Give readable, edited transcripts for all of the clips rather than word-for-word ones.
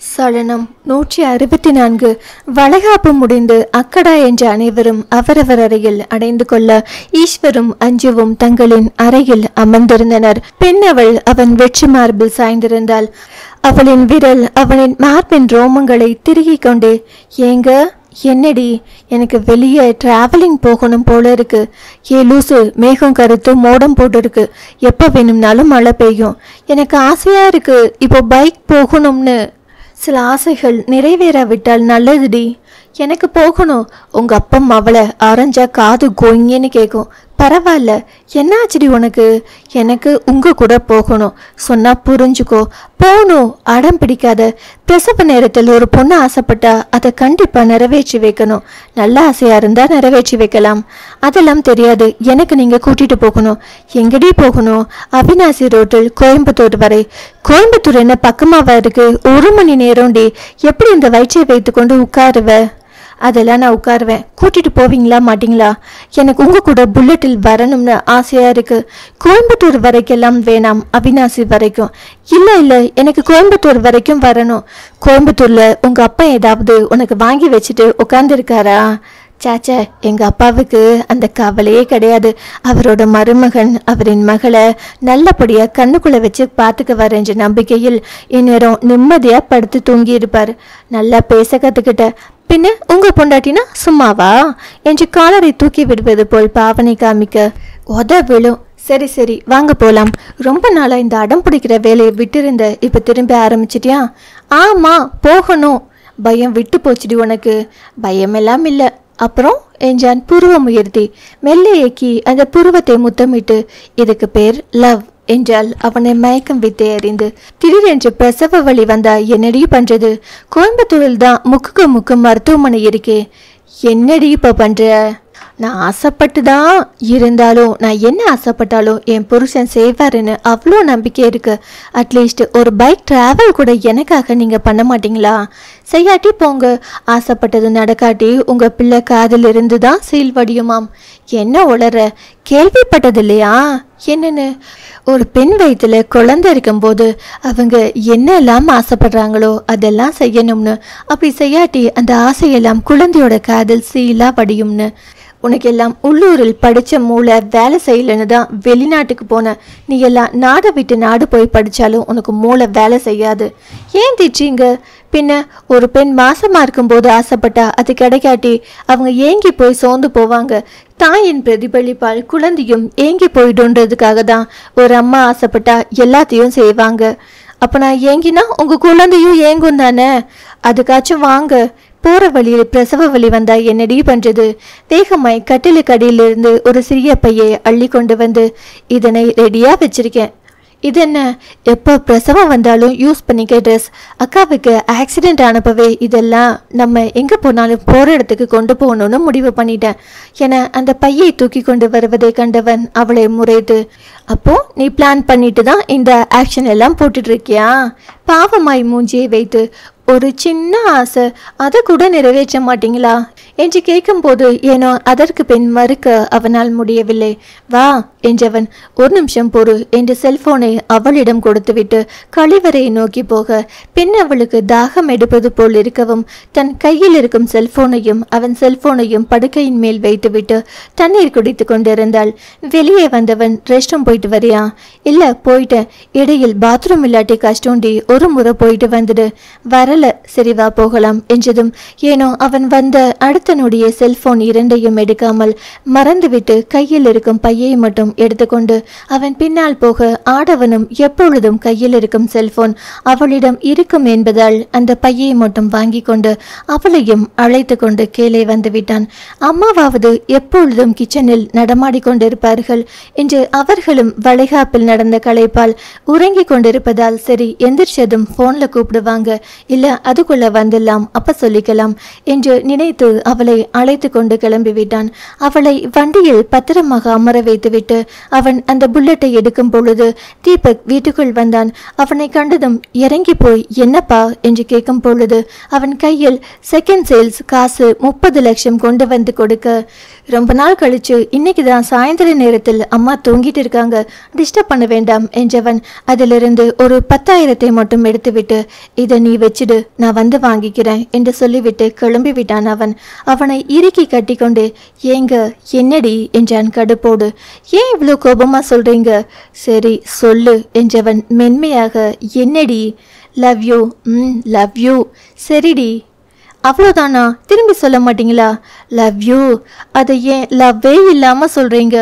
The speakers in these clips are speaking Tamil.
சலனம் 164. வளைகாப்பு முடிந்து அக்கடா என்ற அனைவரும் அவரவர் அறையில் அடைந்து கொள்ள ஈஸ்வரும் அஞ்சுவும் தங்களின் அறையில் அமர்ந்திருந்தனர். பெண்ணவள் அவன் வெற்றி மார்பில் சாய்ந்திருந்தாள். அவளின் விரல் அவனின் மார்பின் ரோமங்களை திருகிக் கொண்டு, ஏங்க என்னடி, எனக்கு வெளியே டிராவலிங் போகணும் போல இருக்கு. லூசு, மேகம் கருத்து மோடம் போட்டு இருக்கு, எப்போ வேணும்னாலும் மழை பெய்யும். எனக்கு ஆசையா இருக்கு இப்போ பைக் போகணும்னு. சில ஆசைகள் நிறைவேறாவிட்டால் நல்லதுடி. எனக்கு போகணும். உங்க அப்பம் அவளை அரைஞ்சா காது கோயின்னு கேட்கும். பரவாயில்ல, என்னாச்சுடி உனக்கு? எனக்கு உங்க கூட போகணும். சொன்னா புரிஞ்சுக்கோ. போகணும், அடம் பிடிக்காத. பிரசவ நேரத்தில் ஒரு பொண்ணு ஆசைப்பட்டா அதை கண்டிப்பா நிறைவேற்றி வைக்கணும். நல்ல ஆசையா இருந்தா நிறைவேற்றி வைக்கலாம். அதெல்லாம் தெரியாது. எனக்கு நீங்க கூட்டிட்டு போகணும். எங்கடி போகணும்? அவினாசி ரோட்டில் கோயம்புத்தூர் வரை. கோயம்புத்தூர் என்ன பக்கமாவா இருக்கு? 1 மணி நேரம்டி. எப்படி இந்த வயிற்றை வைத்து கொண்டு உட்காருவ? அதெல்லாம் நான் உட்காருவேன். கூட்டிட்டு போவீங்களா மாட்டீங்களா? எனக்கு உங்க கூட புல்லட்டில் வரணும்னு ஆசையா இருக்கு. கோயம்புத்தூர் வரைக்கெல்லாம் வேணாம், அவினாசி வரைக்கும். இல்ல எனக்கு கோயம்புத்தூர் வரைக்கும் வரணும். கோயம்புத்தூர்ல உங்க அப்பா ஏதாவது உனக்கு வாங்கி வச்சுட்டு உட்கார்ந்துருக்காரா? சாச்சா, எங்க அப்பாவுக்கு அந்த கவலையே கிடையாது. அவரோட மருமகன் அவரின் மகளை நல்லபடியா கண்ணுக்குள்ள வச்சு பார்த்துக்க வரேன்ற நம்பிக்கையில் இந்நேரம் நிம்மதியா படுத்து தூங்கி இருப்பார். நல்லா பேச கத்துக்கிட்ட. பின்ன உங்க பொண்டாட்டினா சும்மாவா என்று காலரை தூக்கி விடுவது போல் பாவனை காமிக்க உத விழும். சரி வாங்க போலாம். ரொம்ப நாளா இந்த அடம் பிடிக்கிற வேலையை விட்டிருந்த, இப்ப திரும்ப ஆரம்பிச்சிட்டியா? ஆமா, போகணும். பயம் விட்டு போச்சுடி உனக்கு? பயமெல்லாம் இல்ல. அப்புறம் என்றான் புருவம் உயர்த்தி. மெல்ல ஏக்கி அந்த புருவத்தை முத்தமிட்டு, இதுக்கு பேர் லவ் என்றால் அவனை மயக்கம் வித்தே அறிந்து. திடீரென்று பிரசவ வழி வந்தா என்னடி பண்றது? கோயம்புத்தூரில் தான் முக்குக்கு முக்கு மருத்துவமனை இருக்கே. என்னடி இப்ப பண்ற? நான் ஆசைப்பட்டுதான் இருந்தாலும், நான் என்ன ஆசைப்பட்டாலும் என் புருஷன் செய்வாருன்னு அவ்வளோ நம்பிக்கை இருக்கு. அட்லீஸ்ட் ஒரு பைக் டிராவல் கூட எனக்காக நீங்க பண்ண மாட்டீங்களா? செய்யாட்டி போங்க. ஆசைப்பட்டது நடக்காட்டி உங்க பிள்ளை காதில் இருந்து தான் சீல் வடியுமாம். என்ன உளற? கேள்விப்பட்டது இல்லையா? என்னன்னு? ஒரு பெண் வயிற்றுல குழந்தை இருக்கும்போது அவங்க என்னெல்லாம் ஆசைப்படுறாங்களோ அதெல்லாம் செய்யணும்னு. அப்படி செய்யாட்டி அந்த ஆசையெல்லாம் குழந்தையோட காதில் சீலா வடியும்னு. உனக்கு எல்லாம் உள்ளூரில் படித்த மூளை வேலை செய்யலன்னு தான் வெளிநாட்டுக்கு போன. நீ எல்லாம் நாடை விட்டு நாடு போய் படித்தாலும் உனக்கு மூளை வேலை செய்யாது. ஏன் திச்சிங்க? பின்ன ஒரு பெண் மாசமா இருக்கும்போது ஆசைப்பட்டா அது கிடைக்காட்டி அவங்க ஏங்கி போய் சோர்ந்து போவாங்க. தாயின் பிரதிபலிப்பால் குழந்தையும் ஏங்கி போயிடுன்றதுக்காக தான் ஒரு அம்மா ஆசைப்பட்டா எல்லாத்தையும் செய்வாங்க. அப்போ நான் ஏங்கினா உங்க குழந்தையும் ஏங்கும் தானே? அதுக்காச்சும் வாங்க. போற வழியில் பிரசவ வலி வந்தா என்னடி பண்றது? வேகமாய் கட்டிலுக்கு அடியிலிருந்து ஒரு சிறிய பையை அள்ளி கொண்டு வந்து, இதனை ரெடியா வச்சிருக்கேன். இது என்ன? எப்போ பிரசவம் வந்தாலும் யூஸ் பண்ணிக்க ட்ரெஸ். அக்காவுக்கு ஆக்சிடென்ட் ஆனப்பவே இதெல்லாம் நம்ம எங்கே போனாலும் போகிற இடத்துக்கு கொண்டு போகணும்னு முடிவு பண்ணிட்டேன் என அந்த பையை தூக்கி கொண்டு வருவதை கண்டவன் அவளை முறைத்து, அப்போ நீ பிளான் பண்ணிட்டு தான் இந்த ஆக்ஷன் எல்லாம் போட்டுட்டு இருக்கியா? பாவமாய் மூஞ்சியை வைத்து, ஒரு சின்ன ஆசை, அதை கூட நிறைவேற்ற மாட்டீங்களா என்று கேட்கும்போது ஏனோ அதற்கு பின் மறுக்க அவனால் முடியவில்லை. வா என்றவன், ஒரு நிமிஷம் பொறு என்று செல்போனை அவளிடம் கொடுத்துவிட்டு கழிவறையை நோக்கி போக, பின் அவளுக்கு தாகம் எடுப்பது போல் இருக்கவும் தன் கையில் இருக்கும் செல்போனையும் அவன் செல்போனையும் படுக்கையின் மேல் வைத்துவிட்டு தண்ணீர் குடித்து கொண்டிருந்தாள். வெளியே வந்தவன், ரெஸ்ட் ரூம் போயிட்டு வரியா? இல்ல, போயிட்டேன். இடையில் பாத்ரூம் இல்லாட்டி கஷ்டம்டி, ஒரு முறை போயிட்டு வந்துடு. வரல. சரி வா போகலாம் என்றதும் ஏனோ அவன் வந்த அடுத்த நொடியே செல்போன் இரண்டையும் எடுக்காமல் மறந்துவிட்டு கையில் இருக்கும் பையை மட்டும் எடுத்துக்கொண்டு அவன் பின்னால் போக, ஆடவனும் எப்பொழுதும் கையில் இருக்கும் செல்போன் அவளிடம் இருக்கும் என்பதால் அந்த பையை மட்டும் வாங்கி கொண்டு அவளையும் அழைத்து கொண்டு கீழே வந்து விட்டான். அம்மாவாவது எப்பொழுதும் கிச்சனில் நடமாடி கொண்டிருப்பார்கள். இன்று அவர்களும் வளைகாப்பில் நடந்த களைப்பால் உறங்கி கொண்டிருப்பதால் சரி எந்திரிச்சதும் போன்ல கூப்பிடுவாங்க, இல்ல அதுக்குள்ள வந்துடலாம், அப்ப சொல்லிக்கலாம் என்று நினைத்து அவளை அழைத்து கொண்டு கிளம்பிவிட்டான். அவளை வண்டியில் பத்திரமாக அமர வைத்துவிட்டு அவன் அந்த புல்லட்டை எடுக்கும் பொழுது தீபக் வீட்டுக்குள் வந்தான். அவனை கண்டதும் இறங்கி போய் என்னப்பா என்று கேட்கும் பொழுது அவன் கையில் செகண்ட் சேல்ஸ் காசு 30 லட்சம் கொண்டு வந்து கொடுக்க, ரொம்ப நாள் கழிச்சு இன்னைக்குதான் சாயந்தர நேரத்தில் அம்மா தூங்கிட்டு இருக்காங்க, டிஸ்டர்ப் பண்ண வேண்டாம் என்றவன் அதிலிருந்து ஒரு 10,000 மட்டும் எடுத்துவிட்டு, இதை நீ வச்சிடு, நான் வந்து வாங்கிக்கிறேன் என்று சொல்லிவிட்டு கிளம்பி விட்டான். அவனை இறுக்கி கட்டி கொண்டு, ஏங்க என்னடி என்றான் கடுப்போடு. ஏன் இவ்வளோ கோபமா சொல்றீங்க? சரி சொல்லு என்றவன் மென்மையாக, என்னடி? Love you. Love you. சரிடி. அவ்வளோதானா? திரும்பி சொல்ல மாட்டீங்களா? Love you. அதை ஏன் லவ்வே இல்லாம சொல்றீங்க?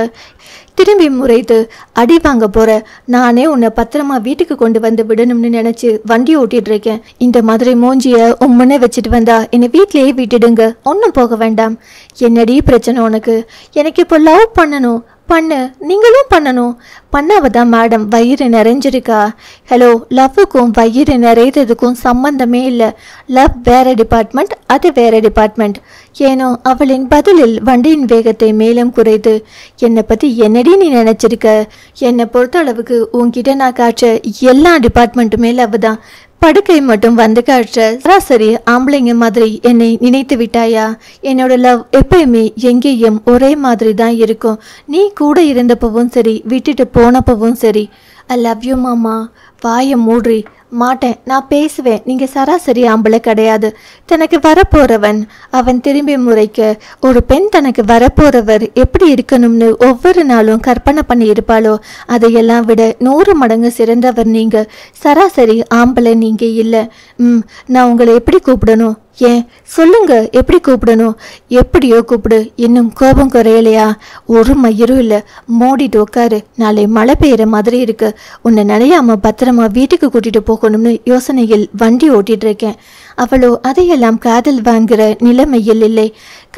திரும்பி முறைத்து, அடி வாங்க போற. நானே உன்னை பத்திரமா வீட்டுக்கு கொண்டு வந்து விடணும்னு நினைச்சு வண்டி ஓட்டிட்டு இருக்கேன். இந்த மாதிரி மூஞ்சிய உம்முன்னே வச்சுட்டு வந்தா என்னை வீட்லயே விட்டுடுங்க, ஒன்னும் போக வேண்டாம். என்னடி பிரச்சனை உனக்கு? எனக்கு இப்போ லவ் பண்ணணும். பண்ணு, நீங்களும் பண்ணணும். பண்ணாவதான் மேடம் வயிறு நிறைஞ்சிருக்கா? ஹலோ, லவ்வுக்கும் வயிறு நிறையறதுக்கும் சம்பந்தமே இல்லை. லவ் வேற டிபார்ட்மெண்ட், அது வேற டிபார்ட்மெண்ட். ஏனோ அவளின் பதிலில் வண்டியின் வேகத்தை மேலும் குறைத்து, என்னை பத்தி என்னடி நீ நினைச்சிருக்க? என்னை பொறுத்த அளவுக்கு உன்கிட்ட நான் காற்ற எல்லா டிபார்ட்மெண்ட்டுமே லவ் தான். படுக்கை மட்டும் வந்து காட்டுற சராசரி ஆம்பளைங்க மாதிரி என்னை நினைத்து விட்டாயா? என்னோட லவ் எப்பயுமே எங்கேயும் ஒரே மாதிரி தான் இருக்கும். நீ கூட இருந்தப்பவும் சரி, விட்டுட்டு போனப்பவும் சரி. ஐ லவ் யூ மாமா. வாயை மூடுறி. மாட்டேன், நான் பேசுவேன். நீங்க சராசரி ஆம்பளை கிடையாது. தனக்கு வரப்போறவன் அவன் திரும்பி முறைக்க, ஒரு பெண் தனக்கு வரப்போறவர் எப்படி இருக்கணும்னு ஒவ்வொரு நாளும் கற்பனை பண்ணி இருப்பாளோ, அதையெல்லாம் விட 100 மடங்கு சிறந்தவர் நீங்க. சராசரி ஆம்பளை நீங்க இல்லை. நான் உங்களை எப்படி கூப்பிடணும்? ஏன் சொல்லுங்க, எப்படி கூப்பிடணும்? எப்படியோ கூப்பிடு. இன்னும் கோபம் குறையலையா? ஒரு மயிரும் இல்லை. மூடிட்டு உட்காரு. நாளை மழை பெய்யற மாதிரி இருக்கு. உன்னை நினையாம பத்திரமா வீட்டுக்கு கூட்டிட்டு போகணும்னு யோசனையில் வண்டி ஓட்டிட்டு இருக்கேன். அவளோ அதையெல்லாம் காதல் வாங்குற நிலைமையில் இல்லை.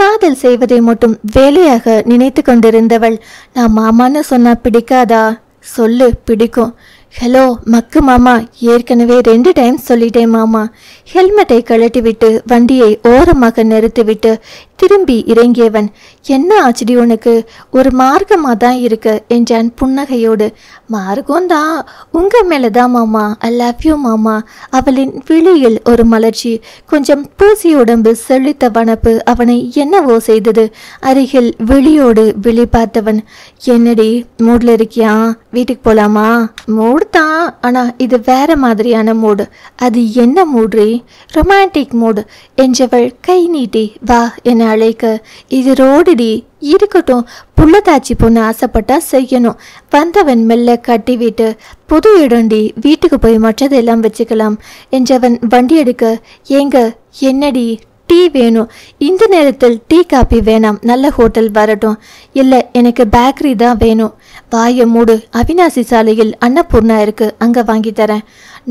காதல் செய்வதை மட்டும் வேலையாக நினைத்து கொண்டிருந்தவள், நான் மாமான்னு சொன்னா பிடிக்காதா? சொல்லு, பிடிக்கும். ஹலோ மக்கு மாமா, ஏற்கனவே 2 டைம் சொல்லிட்டேன் மாமா. ஹெல்மெட்டை கழட்டி விட்டு வண்டியை ஓரமாக நிறுத்திவிட்டு திரும்பி இறங்கியவன், என்ன ஆச்சுடி உனக்கு? ஒரு மார்க்கமாக தான் இருக்கு என்றான் புன்னகையோடு. மார்க்கம்தான், உங்க மேலதான் மாமா. ஐ லவ் யூ மாமா. அவளின் விழியில் ஒரு மலர்ச்சி, கொஞ்சம் பூசி உடம்பு செழித்த வனப்பு அவனை என்னவோ செய்தது. அருகில் விழியோடு விழி பார்த்தவன், என்னடி மூட்ல இருக்கியா? வீட்டுக்கு போலாமா? மூடு தான், ஆனா இது வேற மாதிரியான மூடு. அது என்ன மூட்ரி? ரொமான்டிக் மூடு என்றவள் கை நீட்டி வா என அழைக்க, இது ரோடுடி. இருக்கட்டும், புள்ளதாச்சி பொண்ணு ஆசைப்பட்டா செய்யணும். வந்தவன் மெல்ல கட்டிவிட்டு, புது இடண்டி, வீட்டுக்கு போய் மற்றதெல்லாம் வச்சுக்கலாம் என்றவன் வண்டி எடுக்க, ஏங்க என்னடி? டீ வேணும். இந்த நேரத்தில் டீ காப்பி வேணாம், நல்ல ஹோட்டல் வரட்டும். இல்லை, எனக்கு பேக்கரி தான் வேணும். வாயை மூடு. அவினாசி சாலையில் அன்னபூர்ணா இருக்கு, அங்க வாங்கி தரேன்.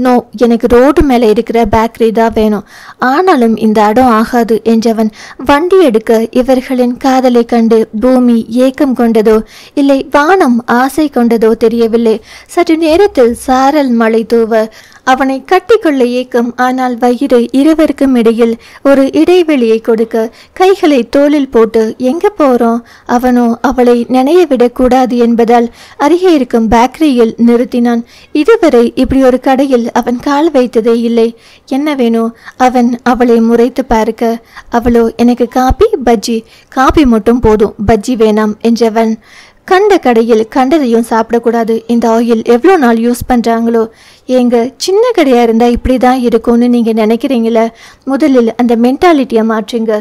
நோ, எனக்கு ரோடு மேலே இருக்கிற பேக்கரி தான் வேணும். ஆனாலும் இந்த இடம் ஆகாது என்றவன் வண்டி எடுக்க, இவர்களின் காதலை கண்டு பூமி ஏக்கம் கொண்டதோ இல்லை வானம் ஆசை கொண்டதோ தெரியவில்லை. சற்று நேரத்தில் சாரல் மழை தூவ அவனை கட்டிக்கொள்ள ஏக்கம். ஆனால் வயிறு இருவருக்கும் இடையில் ஒரு இடைவெளியை கொடுக்க கைகளை தோளில் போட்டு, எங்க போறோம்? அவனோ அவளை நினைய விடக்கூடாது என்பதால் அருகே இருக்கும் பேக்கரியில் நிறுத்தினான். இதுவரை இப்படி ஒரு கடையில் அவன் கால் வைத்ததே இல்லை. என்ன வேணும்? அவன் அவளை முறைத்து பார்க்க, அவளோ எனக்கு காபி பஜ்ஜி. காபி மட்டும் போதும், பஜ்ஜி வேணாம் என்றவன். கண்ட கடையில் கண்டதையும் சாப்பிடக்கூடாது. இந்த ஆயில் எவ்வளோ நாள் யூஸ் பண்ணுறாங்களோ. ஏங்க, சின்ன கடையாக இருந்தால் இப்படி தான் இருக்கும்னு நீங்கள் நினைக்கிறீங்களே. முதலில் அந்த மென்டாலிட்டியை மாற்றுங்க.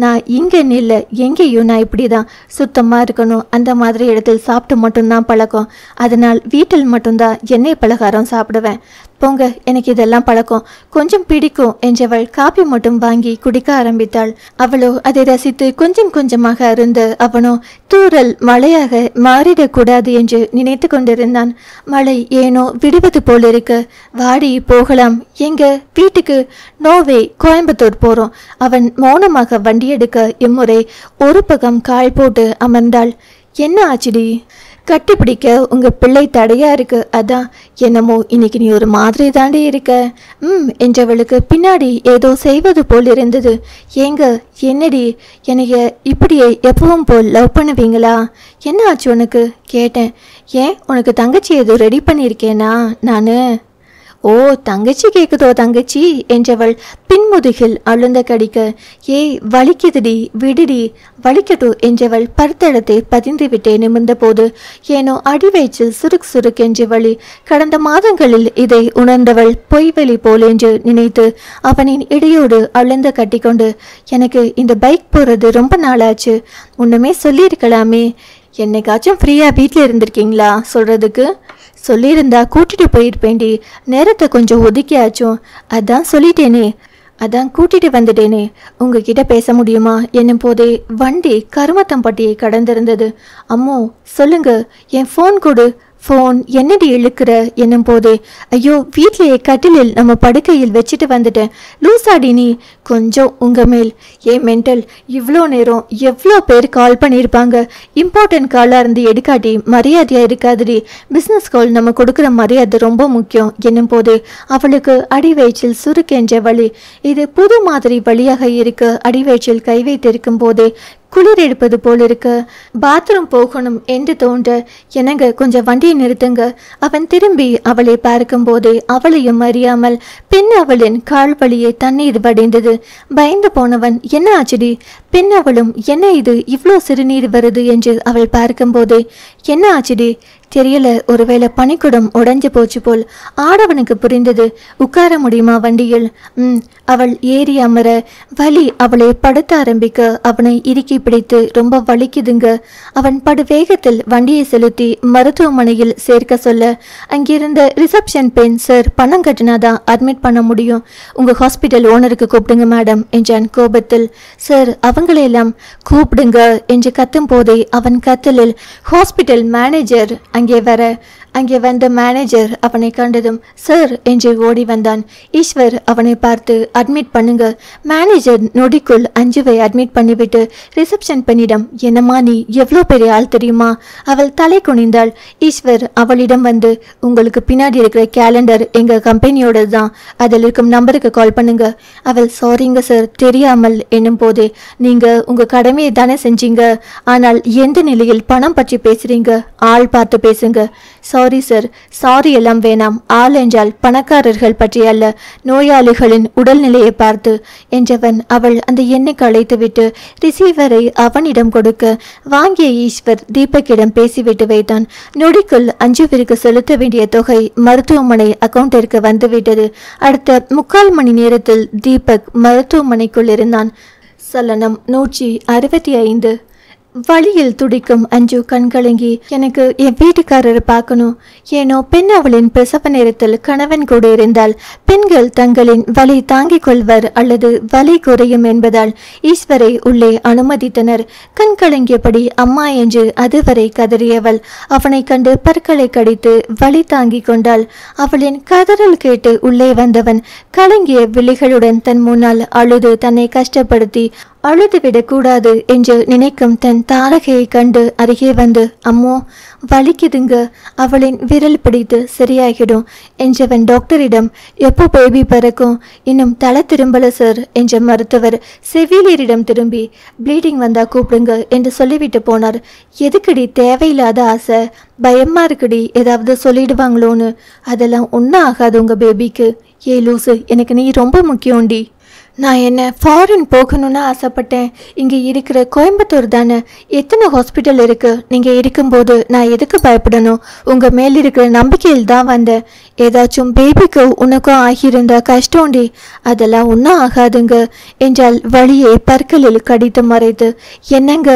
நான் இங்கேன்னு இல்லை, எங்கேயும் நான் இப்படி தான் சுத்தமாக இருக்கணும். அந்த மாதிரி இடத்தில் சாப்பிட்டு மட்டும்தான் பழக்கம். அதனால் வீட்டில் மட்டும்தான் எண்ணெய் பலகாரம் சாப்பிடுவேன். போங்க, எனக்கு இதெல்லாம் பழக்கம், கொஞ்சம் பிடிக்கும் என்றவள் காப்பி மட்டும் வாங்கி குடிக்க ஆரம்பித்தாள். அவளோ அதை ரசித்து கொஞ்சம் கொஞ்சமாக அருந்து, அவனோ தூறல் மழையாக மாறிடக்கூடாது என்று நினைத்து கொண்டிருந்தான். மழை ஏனோ விடுவது போல் இருக்கு. வாடி போகலாம். எங்க? வீட்டுக்கு. நோவே, கோயம்புத்தூர் போறோம். அவன் மௌனமாக வண்டி எடுக்க இம்முறை ஒரு பக்கம் கால் போட்டு அமர்ந்தாள். என்ன ஆச்சுடி? கட்டிப்பிடிக்க உங்க பிள்ளை தடையா இருக்கு. அதான் என்னமோ இன்னைக்கு நீ ஒரு மாதிரி தாண்டி இருக்க என்றவளுக்கு பின்னாடி ஏதோ செய்வது போல் இருந்தது. ஏங்க என்னடி என்னைய இப்படியே எப்பவும் போல் லவ் பண்ணுவீங்களா? என்ன ஆச்சு உனக்கு கேட்டேன். ஏன் உனக்கு தங்கச்சி எதுவும் ரெடி பண்ணியிருக்கேனா நான்? ஓ தங்கச்சி கேக்குதோ தங்கச்சி என்றவள் பின்முதுகில் அழுந்த கடிக்க, ஏய் வலிக்குதுடி விடுடி. வலிக்கட்டோ என்றவள் பருத்தடத்தை பதிந்து விட்டே நிமிர்ந்த போது ஏனோ அடிவயிற்றில் சுருக் சுருக் என்று வலி. கடந்த மாதங்களில் இதை உணர்ந்தவள் பொய்வெளி போல் என்று நினைத்து அவனின் இடையோடு அழுந்த கட்டிக்கொண்டு, எனக்கு இந்த பைக் போறது ரொம்ப நாளாச்சு, ஒண்ணுமே சொல்லியிருக்கலாமே. என்னைக்காச்சும் ஃப்ரீயா வீட்டில் இருந்திருக்கீங்களா சொல்றதுக்கு? சொல்லியிருந்தா கூட்டிட்டு போயிருப்பேண்டி, நேரத்தை கொஞ்சம் ஒதுக்கியாச்சும். அதான் சொல்லிட்டேனே, அதான் கூட்டிட்டு வந்துட்டேனே. உங்ககிட்ட பேச முடியுமா என்னும் போதே வண்டி கருமத்தம்பட்டியை கடந்திருந்தது. அம்மோ சொல்லுங்க, என் ஃபோன் கொடு. ஃபோன் என்னடி இழுக்கிற என்னும் போதே, ஐயோ வீட்லேயே கட்டிலில் நம்ம படுக்கையில் வச்சுட்டு வந்துட்டேன். லூசாடி நீ கொஞ்சம் உங்க மேல். ஏன் மென்டல், இவ்வளோ நேரம் எவ்வளோ பேர் கால் பண்ணியிருப்பாங்க. இம்பார்ட்டன்ட் காலாக இருந்து எடுக்காட்டி மரியாதையாக இருக்காதுடி. பிஸ்னஸ் கால் நம்ம கொடுக்குற மரியாதை ரொம்ப முக்கியம் என்னும் போதே அவளுக்கு அடிவயிற்றில் சுருக்கென்ற வலி. இது புது மாதிரி வழியாக இருக்க அடிவயிற்றில் கை வைத்திருக்கும் போதே குளிர் எடுப்பது போல் இருக்க பாத்ரூம் போகணும் என்று தோன்ற, என்னங்க கொஞ்சம் வண்டியை நிறுத்துங்க. அவன் திரும்பி அவளை பார்க்கும் போதே அவளையும் அறியாமல் பின் அவளின் கால் வழியே தண்ணீர் வடிந்தது. பயந்து போனவன், என்ன ஆச்சுடி? பின் அவளும், என்ன இது இவ்வளோ சிறுநீர் வருது என்று அவள் பார்க்கும் போதே, என்ன ஆச்சுடி? தெரியல, ஒருவேளை பனிக்குடம் உடைஞ்சு போச்சு போல். ஆடவனுக்கு புரிந்தது. உட்கார முடியுமா வண்டியில்? அவள் ஏறி அமர வலி அவளை படுத்த ஆரம்பிக்க அவனை இறுக்கி பிடித்து, ரொம்ப வலிக்குதுங்க. அவன் படு வேகத்தில் வண்டியை செலுத்தி மருத்துவமனையில் சேர்க்க சொல்ல, அங்கிருந்த ரிசப்ஷன் பெண், சார் பணம் கட்டினாதான் அட்மிட் பண்ண முடியும், உங்க ஹாஸ்பிட்டல் ஓனருக்கு கூப்பிடுங்க மேடம் என்றான் கோபத்தில். சார் அவங்களையெல்லாம் கூப்பிடுங்க என்று கத்தும் போதே அவன் கத்தலில் ஹாஸ்பிட்டல் மேனேஜர் அங்கே வந்த மேனேஜர் அவனை கண்டதும் சார் என்று ஓடி வந்தான். ஈஸ்வர் அவனை பார்த்து, அட்மிட் பண்ணுங்க. மேனேஜர் நொடிக்குள் அஞ்சுவை அட்மிட் பண்ணிவிட்டு ரிசப்ஷன் பெண்ணிடம், என்னம்மா நீ எவ்வளோ பெரிய ஆள் தெரியுமா? அவள் தலை குனிந்தாள். ஈஸ்வர் அவளிடம் வந்து, உங்களுக்கு பின்னாடி இருக்கிற கேலண்டர் எங்க கம்பெனியோட தான், அதில் இருக்கும் நம்பருக்கு கால் பண்ணுங்க. அவள், சாரிங்க சார் தெரியாமல் என்னும் போதே, நீங்க உங்க கடமையை தானே செஞ்சீங்க, ஆனால் எந்த நிலையில் பணம் பற்றி பேசுறீங்க? ஆள் பார்த்து பேசுங்க. Sorry sir. சாரி எல்லாம் வேணாம். ஆள் என்றால் பணக்காரர்கள் பற்றி அல்ல, நோயாளிகளின் உடல்நிலையை பார்த்து என்றவன் அவள் அந்த எண்ணுக்கு அழைத்துவிட்டு ரிசீவரை அவனிடம் கொடுக்க வாங்கிய ஈஸ்வர் தீபக்கிடம் பேசிவிட்டு வைத்தான். நொடிக்குள் அஞ்சுவிற்கு செலுத்த வேண்டிய தொகை மருத்துவமனை அக்கவுண்டிற்கு வந்துவிட்டது. அடுத்த 3/4 மணி நேரத்தில் தீபக் மருத்துவமனைக்குள் இருந்தான். சலனம் 165. வழியில் துடிக்கும் அஞ்சு கண்கலங்கி, எனக்கு என் வீட்டுக்காரரை பார்க்கணும். ஏனோ பெண் அவளின் பிரசவ நேரத்தில் கணவன் கூட இருந்தால் பெண்கள் தங்களின் வலி தாங்கிக் கொள்வர் அல்லது வலி குறையும் என்பதால் ஈஸ்வரை உள்ளே அனுமதித்தனர். கண்கலங்கியபடி அம்மா என்று அதுவரை கதறியவள் அவனை கண்டு பற்களை கடித்து வலி தாங்கிக் கொண்டாள். அவளின் கதறல் கேட்டு உள்ளே வந்தவன் கலங்கிய விழிகளுடன் தன் முன்னால் அழுது தன்னை கஷ்டப்படுத்தி அழுதுவிடக்கூடாது என்று நினைக்கும் தன் தாரகையை கண்டு அருகே வந்து, அம்மோ வலிக்குதுங்க, அவளின் விரல் பிடித்து சரியாகிடும் என்றவன் டாக்டரிடம், எப்போ பேபி பிறக்கும்? இன்னும் தலை திரும்பல சார் என்ற மருத்துவர் செவிலியரிடம் திரும்பி, ப்ளீடிங் வந்தா கூப்பிடுங்க என்று சொல்லிவிட்டு போனார். எதுக்குடி தேவையில்லாத ஆசை? பயமா இருக்குடி ஏதாவது சொல்லிடுவாங்களோன்னு. அதெல்லாம் ஒன்றும் ஆகாது உங்க பேபிக்கு. ஏ லூசு, எனக்கு நீ ரொம்ப முக்கியம்டி. நான் என்ன ஃபாரின் போகணும்னு ஆசைப்பட்டேன். இங்கே இருக்கிற கோயம்புத்தூர் தானே, எத்தனை ஹாஸ்பிட்டல் இருக்குது. நீங்கள் இருக்கும்போது நான் எதுக்கு பயப்படணும்? உங்கள் மேல் இருக்கிற நம்பிக்கையில் தான் வந்தேன். ஏதாச்சும் பேபிக்கு உனக்கும் ஆகியிருந்தா கஷ்டம்டி. அதெல்லாம் ஒன்றும் ஆகாதுங்க என்றால் வழியை பற்களில் கடித்து மறைத்து, என்னங்க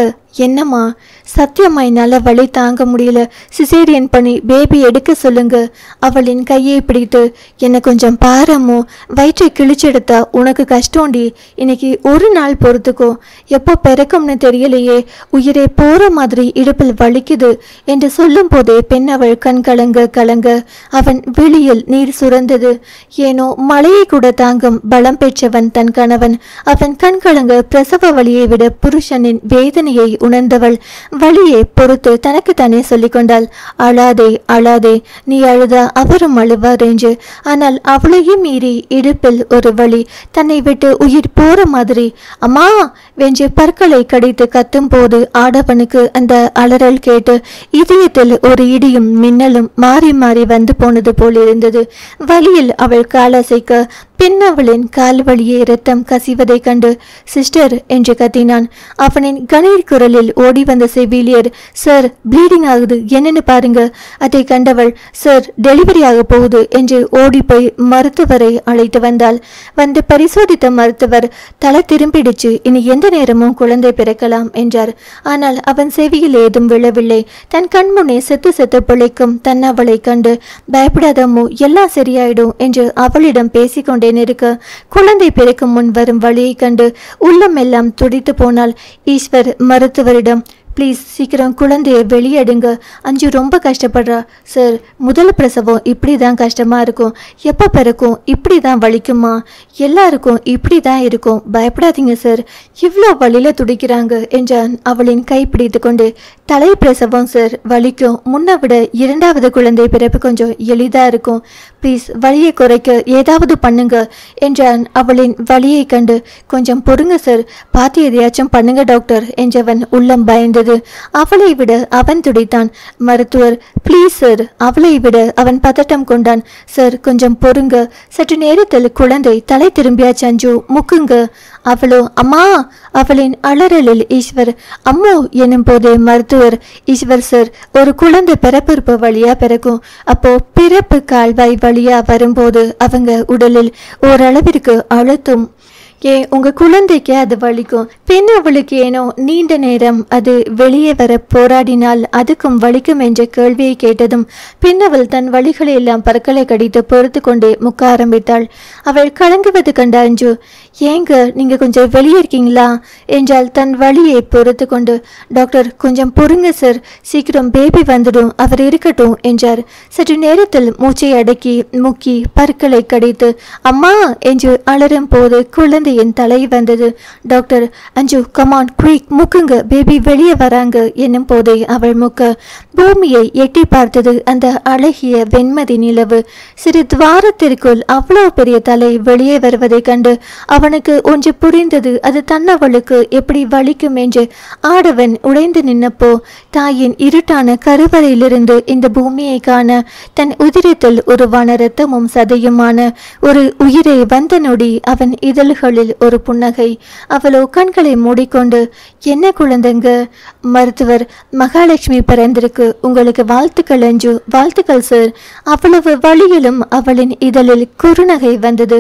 என்னம்மா? சத்தியம்மா என்னால் வலி தாங்க முடியல, சிசேரியன் பண்ணி பேபி எடுக்க சொல்லுங்க. அவளின் கையை பிடித்து, என்னை கொஞ்சம் பாரம்மோ, வயிற்றை கிழிச்செடுத்தா உனக்கு கஷ்டம்டி. இன்னைக்கு ஒரு நாள் பொறுத்துக்கோ, எப்போ பிறக்கும்னு தெரியலையே, உயிரை போற மாதிரி இடுப்பில் வலிக்குது என்று சொல்லும் போதே பெண் அவள் கண் கலங்க கலங்க அவன் விழியில் நீர் சுரந்தது. ஏனோ மழையை கூட தாங்கும் பலம் பெற்றவன் தன் கணவன். அவன் கண் கலங்க பிரசவ வலியை விட புருஷனின் வேதனையை உணர்ந்தவள் வலியை பொறுத்து தனக்குத்தானே சொல்லிக்கொண்டாள். அழாதே அழாதே, நீ அழுதா அவரும் அழுவார் என்று. ஆனால் அவளையும் மீறி இடுப்பில் ஒரு வலி, தன்னை விட்டு உயிர் போற மாதிரி. அம்மா வென்று பற்களை கடித்து கத்தும் போது ஆடவனுக்கு அந்த அலறல் கேட்டு இதயத்தில் ஒரு இடியும் மின்னலும் மாறி மாறி வந்து போனது போல் இருந்தது. வலியில் அவள் காலசைக்க பின் அவளின் கால் வழியே இரத்தம் கசிவதை கண்டு சிஸ்டர் என்று கத்தினான். அவனின் கணீர் குரலில் ஓடி வந்த செவிலியர், சார் ப்ளீடிங் ஆகுது, என்னன்னு பாருங்க. அதை கண்டவள், சார் டெலிவரி ஆக போகுது என்று ஓடி போய் மருத்துவரை அழைத்து வந்தாள். வந்து பரிசோதித்த மருத்துவர், தலை திரும்பிடுச்சு, இனி எந்த நேரமும் குழந்தை பிறக்கலாம் என்றார். ஆனால் அவன் செவியில் ஏதும் விழவில்லை. தன் கண்முன்னே செத்து செத்து பிழைக்கும் தன் அவளை கண்டு, பயப்படாதம்மோ, எல்லாம் சரியாயிடும் என்று அவளிடம் பேசிக்கொண்டே இருக்க குழந்தை பிறக்கும் முன் வரும் வழியை கண்டு உள்ளம் எல்லாம் துடித்து போனாள். ஈஸ்வர் மருத்துவரிடம், ப்ளீஸ் சீக்கிரம் குழந்தைய வெளியெடுங்க, அஞ்சு ரொம்ப கஷ்டப்படுறா. சார் முதல் பிரசவம் இப்படி தான் கஷ்டமாக இருக்கும், எப்போ பிறக்கும் இப்படி தான் வலிக்குமா, எல்லாருக்கும் இப்படி தான் இருக்கும், பயப்படாதீங்க சார், இவ்வளோ வழியில் துடிக்கிறாங்க என்றான் அவளின் கை பிடித்து கொண்டு. தலை பிரசவம் சார் வலிக்கும், முன்ன விட இரண்டாவது குழந்தை பிறப்பு கொஞ்சம் எளிதாக இருக்கும், ப்ளீஸ் வலியை குறைக்க ஏதாவது பண்ணுங்க என்றான் அவளின் வலியை கண்டு. கொஞ்சம் பொறுங்க சார், பார்த்து எதையாச்சும் பண்ணுங்க டாக்டர் என்றவன் உள்ளம் பயந்து. அவளை விட அவன் துடித்தான். மருத்துவர், ப்ளீஸ் சார். அவளை விட அவன் பதட்டம் கொண்டான். சார் கொஞ்சம் பொறுங்க, சற்று நேரத்தில் குழந்தை தலை திரும்பியாச்சு, அஞ்சு முக்குங்க. அவளோ அம்மா. அவளின் அலறலில் ஈஸ்வர் அம்மோ எனும் போதே மருத்துவர், ஈஸ்வர் சார், ஒரு குழந்தை பிறப்பிறப்பு வழியா பிறக்கும், அப்போ பிறப்பு கால்வாய் வழியா வரும்போது அவங்க உடலில் ஓரளவிற்கு அழுத்தும். ஏன் உங்க குழந்தைக்கு அது வலிக்கும், பின் அவளுக்கு ஏனோ நீண்ட நேரம் அது வெளியே வர போராடினால் அதுக்கும் வலிக்கும் என்ற கேள்வியை கேட்டதும் பின் அவள் தன் வலிகளை எல்லாம் பற்களை கடித்து பொறுத்து கொண்டே முக்க ஆரம்பித்தாள். அவள் கலங்குவது கண்ட அஞ்சு, ஏங்க நீங்க கொஞ்சம் வெளியே இருக்கீங்களா என்றால் தன் வலியை பொறுத்து கொண்டு. டாக்டர் கொஞ்சம் பொறுங்க சார், சீக்கிரம் பேபி வந்துடும், அவர் இருக்கட்டும் என்றார். சற்று நேரத்தில் மூச்சை அடக்கி முக்கி பற்களை கடித்து அம்மா என்று அலறும் போது குழந்தை என் தலை வந்தது. டாக்டர், அஞ்சு கமான் குயிக் முக்குங்க, பேபி வெளியே வராங்க என்னும் போதே அவள் முக்க பூமியை எட்டி பார்த்தது அந்த அழகிய வெண்மதி நிலவு. சிறு துவாரத்திற்குள் அவ்வளவு பெரிய தலை வெளியே வருவதை கண்டு அவனுக்கு ஒன்று புரிந்தது. அது தன்னவளுக்கு எப்படி வலிக்கும் என்று. ஆடவன் உடைந்து நின்னப்போ தாயின் இருட்டான கருவறையிலிருந்து இந்த பூமியை காண தன் உதிரத்தில் உருவான இரத்தமும் சதையுமான ஒரு உயிரை வந்த நொடி அவன் இதழ்களில் ஒரு புன்னகை. அவளோ கண்களை மூடிக்கொண்டு, என்ன குழந்தைங்க? மருத்துவர், மகாலட்சுமி பிறந்திருக்கு, உங்களுக்கு வாழ்த்துக்கள் அஞ்சு. வாழ்த்துக்கள் சார். அவ்வளவு வழியிலும் அவளின் இதழில் குறுநகை வந்தது.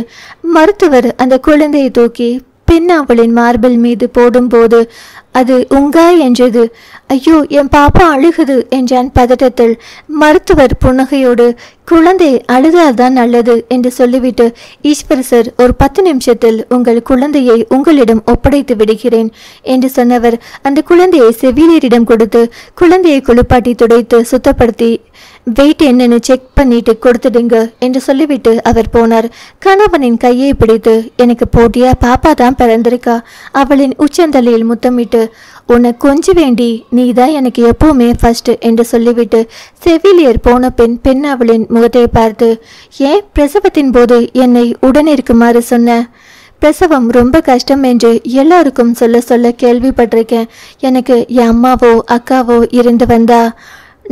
மருத்துவர் அந்த குழந்தையை தூக்கி பின் அவளின் மார்பிள் மீது போடும்போது அது உங்கா என்றது. ஐயோ என் பாப்பா அழுகுது என்றான் பதட்டத்தில். மருத்துவர் புன்னகையோடு, குழந்தை அழுதால்தான் நல்லது என்று சொல்லிவிட்டு, ஈஸ்வர் சார், ஒரு 10 நிமிஷத்தில் உங்கள் குழந்தையை உங்களிடம் ஒப்படைத்து விடுகிறேன் என்று சொன்னவர் அந்த குழந்தையை செவிலியரிடம் கொடுத்து குழந்தையை குளிப்பாட்டி துடைத்து சுத்தப்படுத்தி வெயிட் என்னன்னு செக் பண்ணிட்டு கொடுத்துடுங்க என்று சொல்லிவிட்டு அவர் போனார். கணவனின் கையை பிடித்து, எனக்கு போட்டியா பாப்பா தான் பிறந்திருக்கா. அவளின் உச்சந்தலையில் முத்தமிட்டு, உன்னை கொஞ்சம் வேண்டி நீதான் எனக்கு எப்பவுமே ஃபர்ஸ்ட் என்று சொல்லிவிட்டு செவிலியர் போன பெண் அவளின் முகத்தை பார்த்து, ஏன் பிரசவத்தின் போது என்னை உடன் இருக்குமாறு சொன்ன? பிரசவம் ரொம்ப கஷ்டம் என்று எல்லாருக்கும் சொல்ல கேள்விப்பட்டிருக்கேன். எனக்கு என் அம்மாவோ அக்காவோ இருந்து வந்தா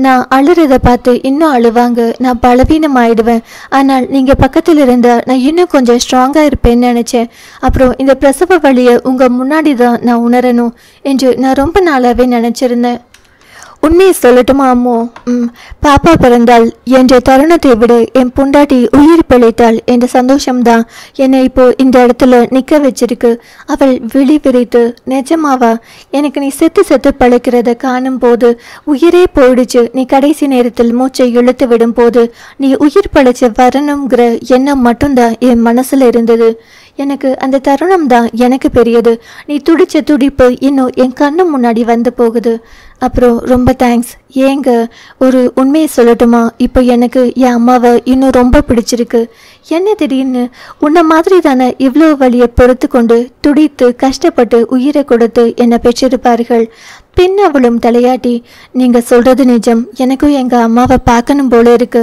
நான் அழுறதை பார்த்து இன்னும் அழுவாங்க, நான் பலவீனம் ஆயிடுவேன். ஆனால் நீங்கள் பக்கத்தில் இருந்தால் நான் இன்னும் கொஞ்சம் ஸ்ட்ராங்காக இருப்பேன்னு நினச்சேன். அப்புறம் இந்த பிரசவ வழியை உங்கள் முன்னாடி தான் நான் உணரணும் என்று நான் ரொம்ப நாளாகவே நினச்சிருந்தேன். உண்மையை சொல்லட்டுமா அம்மோ? பாப்பா பிறந்தாள் என்ற தருணத்தை விட என் பொண்டாட்டி உயிர் பிழைத்தாள் என்ற சந்தோஷம்தான் என்னை இப்போ இந்த இடத்துல நிற்க வச்சிருக்கு. அவள் விழி விரித்து, நிஜமாவா? எனக்கு நீ செத்து பழைக்கிறத காணும் போது உயிரே போயிடுச்சு. நீ கடைசி நேரத்தில் மூச்சை இழுத்து விடும் போது நீ உயிர் பழைச்ச வரணுங்கிற எண்ணம் மட்டும்தான் என் மனசுல இருந்தது. எனக்கு அந்த தருணம் தான் எனக்கு பெரியது. நீ துடிச்ச துடிப்பு இன்னும் என் கண்ணு முன்னாடி வந்து போகுது. அப்புறம் ரொம்ப தேங்க்ஸ். ஏங்க, ஒரு உண்மையை சொல்லட்டுமா? இப்போ எனக்கு என் அம்மாவை இன்னும் ரொம்ப பிடிச்சிருக்கு. என்ன திடீர்னு உன்னை மாதிரி தானே இவ்வளோ வழியை பொறுத்து கொண்டு துடித்து கஷ்டப்பட்டு உயிரை கொடுத்து என்னை பெற்றிருப்பார்கள். பின் அவளும் தலையாட்டி, நீங்கள் சொல்கிறது நிஜம். எனக்கும் எங்கள் அம்மாவை பார்க்கணும் போல இருக்கு.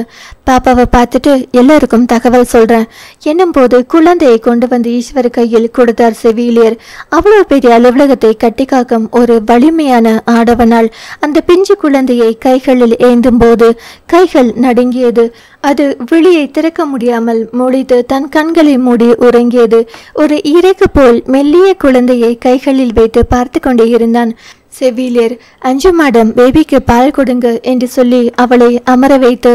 பாப்பாவை பார்த்துட்டு எல்லாருக்கும் தகவல் சொல்கிறேன் என்னும் போது குழந்தையை கொண்டு வந்து ஈஸ்வர் கையில் கொடுத்தார் செவிலியர். அவ்வளோ பெரிய அலுவலகத்தை கட்டி காக்கும் ஒரு வலிமையான ஆடவனால் அந்த பிஞ்சு குழந்தையை கைகளில் ஏந்தும் போது கைகள் நடுங்கியது. அது விழியை திறக்க முடியாமல் மூடித்து தன் கண்களை மூடி உறங்கியது. ஒரு இறகு போல் மெல்லிய குழந்தையை கைகளில் வைத்து பார்த்து கொண்டே இருந்தான் செவிலியர். அஞ்சு மேடம், பேபிக்கு பால் கொடுங்க என்று சொல்லி அவளை அமர வைத்து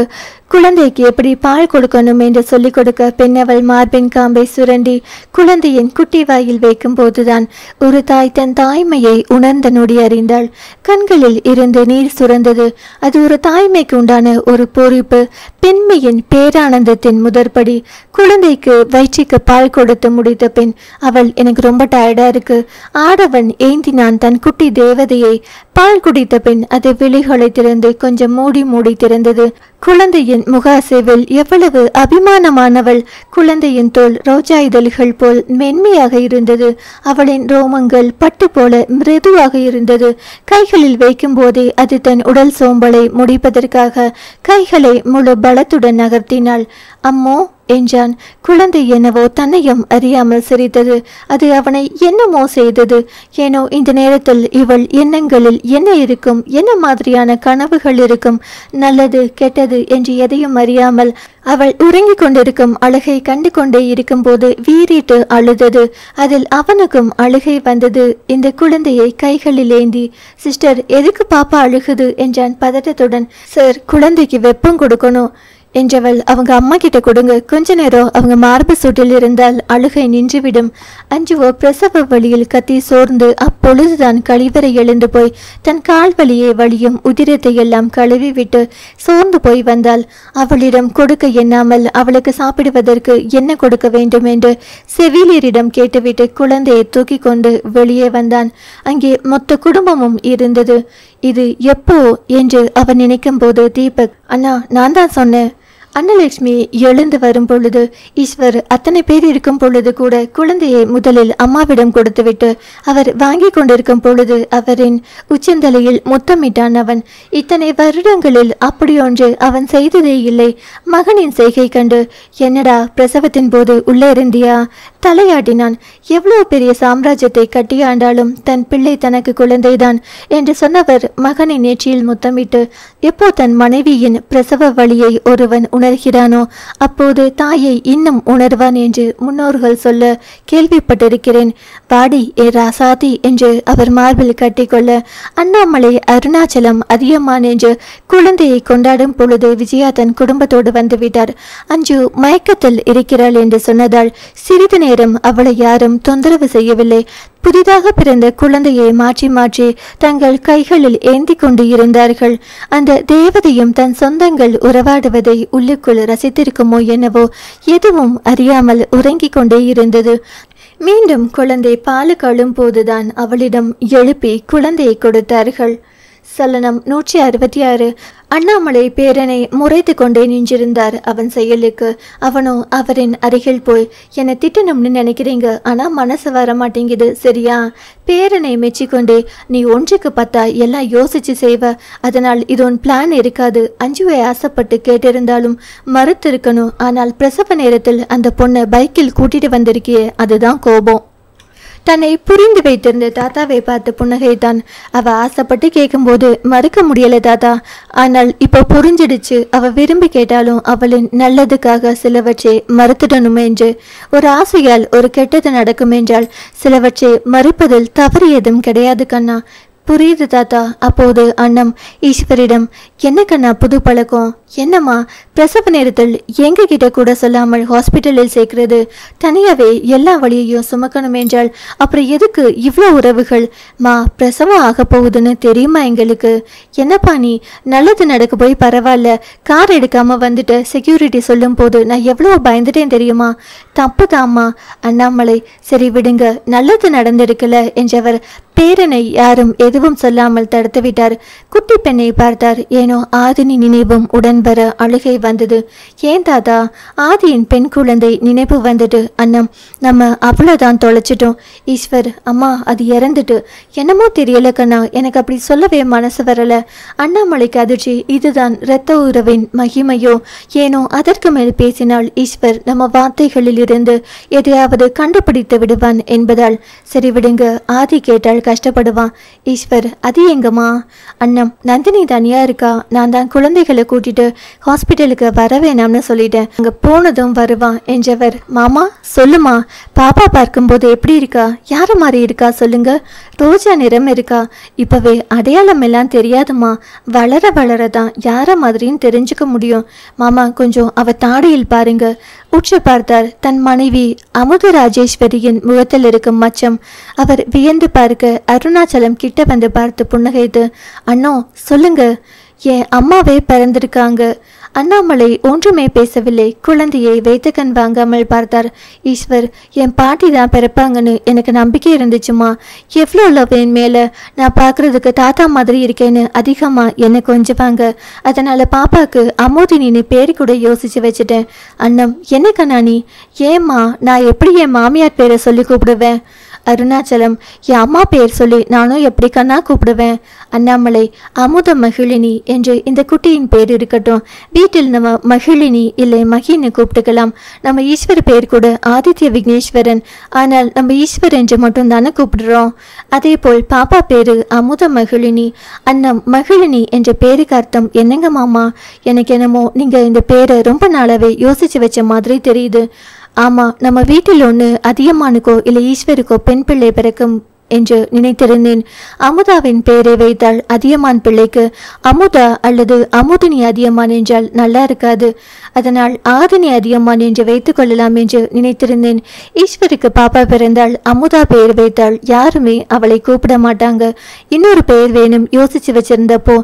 குழந்தைக்கு எப்படி பால் கொடுக்கணும் என்று சொல்லிக் கொடுக்க பெண்ணவள் மார்பின் காம்பை சுரண்டி குழந்தையின் குட்டி வாயில் வைக்கும் போதுதான் ஒரு தாய் தன் தாய்மையை உணர்ந்த நொடி அறிந்தாள். கண்களில் இருந்து நீர் சுரந்தது. அது ஒரு தாய்மைக்கு உண்டான ஒரு பொறுப்பு, பெண்மையின் பேரானந்தத்தின் முதற்படி. குழந்தைக்கு வயிற்றுக்கு பால் கொடுத்து முடித்த பின் அவள், எனக்கு ரொம்ப டயர்டா இருக்கு. ஆடவன் ஏந்தினான் தன் குட்டி தேவதையை. பால் குடித்த பின் அது விழிகளை திறந்து கொஞ்சம் மூடி மூடி திறந்தது. குழந்தையின் முகாசேவில் எவ்வளவு அபிமானமானவள்! குழந்தையின் தோல் ரோஜா இதழ்கள் போல் மென்மையாக இருந்தது. அவளின் ரோமங்கள் பட்டு போல மிருதுவாக இருந்தது. கைகளில் வைக்கும் போதே அது தன் உடல் சோம்பலை முடிப்பதற்காக கைகளை முழு பலத்துடன் நகர்த்தினாள். அம்மோ என்றான். குழந்தை என்னவோ தன்னையும் அறியாமல் சிரித்தது. அது அவனை என்னமோ செய்தது. ஏனோ இந்த நேரத்தில் இவள் எண்ணங்களில் என்ன இருக்கும், என்ன மாதிரியான கனவுகள் இருக்கும், நல்லது கெட்டது என்று எதையும் அறியாமல் அவள் உறங்கிக் கொண்டிருக்கும் அழுகை கண்டு கொண்டே இருக்கும் போது வீறிட்டு அழுதது. அதில் அவனுக்கும் அழுகை வந்தது. இந்த குழந்தையை கைகளில் ஏந்தி, சிஸ்டர், எதுக்கு பாப்பா அழுகுது என்றான் பதட்டத்துடன். சார், குழந்தைக்கு வெப்பம் கொடுக்கணும் என்றவள், அவங்க அம்மா கிட்ட கொடுங்க, கொஞ்ச நேரம் அவங்க மார்பு சூட்டில் இருந்தால் அழுகை நின்றுவிடும். அஞ்சுவோ பிரசவ வழியில் கத்தி சோர்ந்து அப்பொழுதுதான் கழிவறை எழுந்து போய் தன் கால் வலியை வலியும் உதிரத்தை எல்லாம் கழுவி விட்டு சோர்ந்து போய் வந்தாள். அவளிடம் கொடுக்க எண்ணாமல் அவளுக்கு சாப்பிடுவதற்கு என்ன கொடுக்க வேண்டும் என்று செவிலியரிடம் கேட்டுவிட்டு குழந்தையை தூக்கி கொண்டு வெளியே வந்தான். அங்கே மொத்த குடும்பமும் இருந்தது. இது எப்போ என்று அவன் நினைக்கும் போது தீபக், அண்ணா, நான் தான் சொன்னேன். அன்னலட்சுமி எழுந்து வரும் பொழுது ஈஸ்வர் அத்தனை பேர் இருக்கும் பொழுது கூட குழந்தையை முதலில் அம்மாவிடம் கொடுத்துவிட்டு அவர் வாங்கி கொண்டிருக்கும் பொழுது அவரின் உச்சந்தலையில் முத்தமிட்டான். அவன் இத்தனை வருடங்களில் அப்படியொன்று அவன் செய்ததே இல்லை. மகனின் செய்கை கண்டு, என்னடா பிரசவத்தின் போது உள்ளே இருந்தியா? தலையாட்டினான். எவ்வளவு பெரிய சாம்ராஜ்யத்தை கட்டியாண்டாலும் தன் பிள்ளை தனக்கு குழந்தைதான் என்று சொன்னவர் மகனின் நெற்றியில் முத்தமிட்டு, எப்போ தன் மனைவியின் பிரசவ வழியை ஒருவன் உணர்கிறானோ அப்போது தாயை இன்னும் உணர்வான் என்று முன்னோர்கள் சொல்ல கேள்விப்பட்டிருக்கிறேன். வாடி ஏ ராசாதி என்று அவர் மார்பில் கட்டிக்கொள்ள அண்ணாமலை, அருணாச்சலம், அதியமான் என்று குழந்தையை கொண்டாடும் பொழுது விஜயா தன் குடும்பத்தோடு வந்துவிட்டார். அஞ்சு மயக்கத்தில் இருக்கிறாள் என்று சொன்னதால் சிறிது நேரம் அவளை யாரும் தொந்தரவு செய்யவில்லை. புதிதாக பிறந்த குழந்தையை மாற்றி மாற்றி தங்கள் கைகளில் ஏந்தி கொண்டு இருந்தார்கள். அந்த தேவதையும் தன் சொந்தங்கள் உறவாடுவதை உள்ளுக்குள் ரசித்திருக்குமோ என்னவோ எதுவும் அறியாமல் உறங்கிக் கொண்டே இருந்தது. மீண்டும் குழந்தை பாலுக்கு அழும் போதுதான் அவளிடம் எழுப்பி குழந்தையை கொடுத்தார்கள். சலனம் 166. அண்ணாமலை பேரனை முறைத்து கொண்டே நின்றிருந்தார் அவன் செயலுக்கு. அவனோ அவரின் அருகில் போய், என்னை திட்டணும்னு நினைக்கிறீங்க, ஆனா மனசு வர மாட்டேங்குது, சரியா? பேரனை மெச்சிக்கொண்டே, நீ 1க்கு 10 எல்லாம் யோசிச்சு செய்வ, அதனால் இது உன் பிளான் இருக்காது. அஞ்சுவை ஆசைப்பட்டு கேட்டிருந்தாலும் மறுத்து இருக்கணும். ஆனால் பிரசவ நேரத்தில் அந்த பொண்ணை பைக்கில் கூட்டிட்டு வந்திருக்கியே, அதுதான் கோபம். தன்னை புரிந்து வைத்திருந்த தாத்தாவை பார்த்து புன்னகைத்தான். அவ ஆசைப்பட்டு கேட்கும்போது மறுக்க முடியல தாத்தா, ஆனால் இப்போ புரிஞ்சிடுச்சு. அவ விரும்பி கேட்டாலும் அவளின் நல்லதுக்காக சிலவற்றை மறுத்துடணும் என்று. ஒரு ஆசையால் ஒரு கெட்டது நடக்கும் என்றால் சிலவற்றை மறுப்பதில் தவறு ஏதும் கிடையாது கண்ணா. புரியுது தாத்தா. அப்போது அண்ணம் ஈஸ்வரிடம், என்ன கண்ணா புது பழக்கம்? என்னம்மா பிரசவ நேரத்தில் எங்க கிட்ட கூட சொல்லாமல் ஹாஸ்பிட்டலில் சேர்க்கிறது? தனியாவே எல்லா வழியையும் சுமக்கணும் என்றால் அப்புறம் எதுக்கு இவ்வளோ உறவுகள்? மா, பிரசவம் ஆக போகுதுன்னு தெரியுமா எங்களுக்கு? என்னப்பா நீ, நல்லது நடக்க போய் பரவாயில்ல, கார் எடுக்காம வந்துட்டு செக்யூரிட்டி சொல்லும் போது நான் எவ்வளோ பயந்துட்டேன் தெரியுமா? தப்பு தாம்மா. அண்ணாமலை, சரி விடுங்க, நல்லது நடந்திருக்கல என்றவர் பேரனை யாரும் எதுவும் சொல்லாமல் தடுத்துவிட்டார். குட்டி பெண்ணை பார்த்தார். ஏனோ ஆதினி நினைவும் உடன் வர அழுகை வந்தது. ஏன் தாத்தா? ஆதியின் பெண் குழந்தை நினைவு வந்தது. அண்ணம், நம்ம அவ்வளோதான் தொலைச்சிட்டோம். ஈஸ்வர், அம்மா அது இறந்துட்டு. என்னமோ தெரியல கண்ணா, எனக்கு அப்படி சொல்லவே மனசு வரல. அண்ணாமலைக்கு அதிர்ச்சி. இதுதான் இரத்த உறவின் மகிமையோ? ஏனோ அதற்கு மேல் பேசினால் ஈஸ்வர் நம்ம வார்த்தைகளில் இருந்து எதையாவது கண்டுபிடித்து விடுவான் என்பதால் சரி விடுங்க. ஆதி கேட்டால் கஷ்டப்படுவான். ஈஸ்வர், அது எங்கம்மா? அண்ணம், நந்தினி தனியா இருக்கா. நான் தான் குழந்தைகளை கூட்டிட்டு ஹாஸ்பிட்டலுக்கு வர வேணாம்னு சொல்லிட்டேன். அங்க போனதும் வருவான் என்றவர். மாமா சொல்லுமா, பாப்பா பார்க்கும்போது எப்படி இருக்கா? யார மாதிரி இருக்கா சொல்லுங்க. ரோஜா நிறம் இருக்கா? இப்பவே அடையாளம் எல்லாம் தெரியாதுமா. வளர வளரதான் யார மாதிரின்னு தெரிஞ்சுக்க முடியும். மாமா கொஞ்சம் அவ தாடியில் பாருங்க. உற்று பார்த்தார். தன் மனைவி அமுத ராஜேஸ்வரியின் முகத்தில் இருக்கும் மச்சம் அவர் வியந்து பார்க்க அருணாச்சலம் கிட்ட வந்து பார்த்து புன்னகைத்து, அண்ணோ சொல்லுங்க, என் அம்மாவே பிறந்திருக்காங்க. அண்ணாமலை ஒன்றுமே பேசவில்லை. குழந்தையை வைத்து கண் வாங்காமல் பார்த்தார். ஈஸ்வர், என் பாட்டி தான் பிறப்பாங்கன்னு எனக்கு நம்பிக்கை இருந்துச்சுமா. எவ்வளோ லவ் என் மேலே. நான் பார்க்குறதுக்கு தாத்தா மாதிரி இருக்கேன்னு அதிகமாக என்னை கொஞ்சுவாங்க. அதனால் பாப்பாவுக்கு அமோதினின்னு பேர் கூட யோசித்து வச்சுட்டேன். அண்ணம், என்ன கண்ணாணி? ஏம்மா நான் எப்படி என் மாமியார் பேரை சொல்லி கூப்பிடுவேன்? அருணாச்சலம், என் அம்மா பேர் சொல்லி நானும் எப்படி கண்ணா கூப்பிடுவேன்? அண்ணாமலை, அமுத மகிழினி என்று இந்த குட்டியின் பேர் இருக்கட்டும். வீட்டில் நம்ம மகிழினி இல்லை மகின்னு கூப்பிட்டுக்கலாம். நம்ம ஈஸ்வர் பேர் கூட ஆதித்ய விக்னேஸ்வரன். ஆனால் நம்ம ஈஸ்வர் என்று மட்டும் தானே கூப்பிடுறோம். அதே போல் பாப்பா பேரு அமுத மகிழினி. அண்ணம், மகிழினி என்ற பேருக்கு அர்த்தம் என்னங்க மாமா? எனக்கு என்னமோ நீங்க இந்த பேரை ரொம்ப நாளாவே யோசிச்சு வச்ச மாதிரி தெரியுது. ஆமா, நம்ம வீட்டில் ஒன்று அதியமானுக்கோ இல்லை ஈஸ்வருக்கோ பெண் பிள்ளை பிறக்கும் என்று நினைத்திருந்தேன். அமுதாவின் பெயரை வைத்தால் அதியமான் பிள்ளைக்கு அமுதா அல்லது அமுதினி அதியமான் என்றால் நல்லா இருக்காது. அதனால் ஆதினி அதியமான் என்று வைத்துக் கொள்ளலாம் என்று நினைத்திருந்தேன். ஈஸ்வருக்கு பாப்பா பிறந்தால் அமுதா பெயர் வைத்தால் யாருமே அவளை கூப்பிட மாட்டாங்க. இன்னொரு பெயர் வேணும் யோசிச்சு வச்சிருந்தப்போ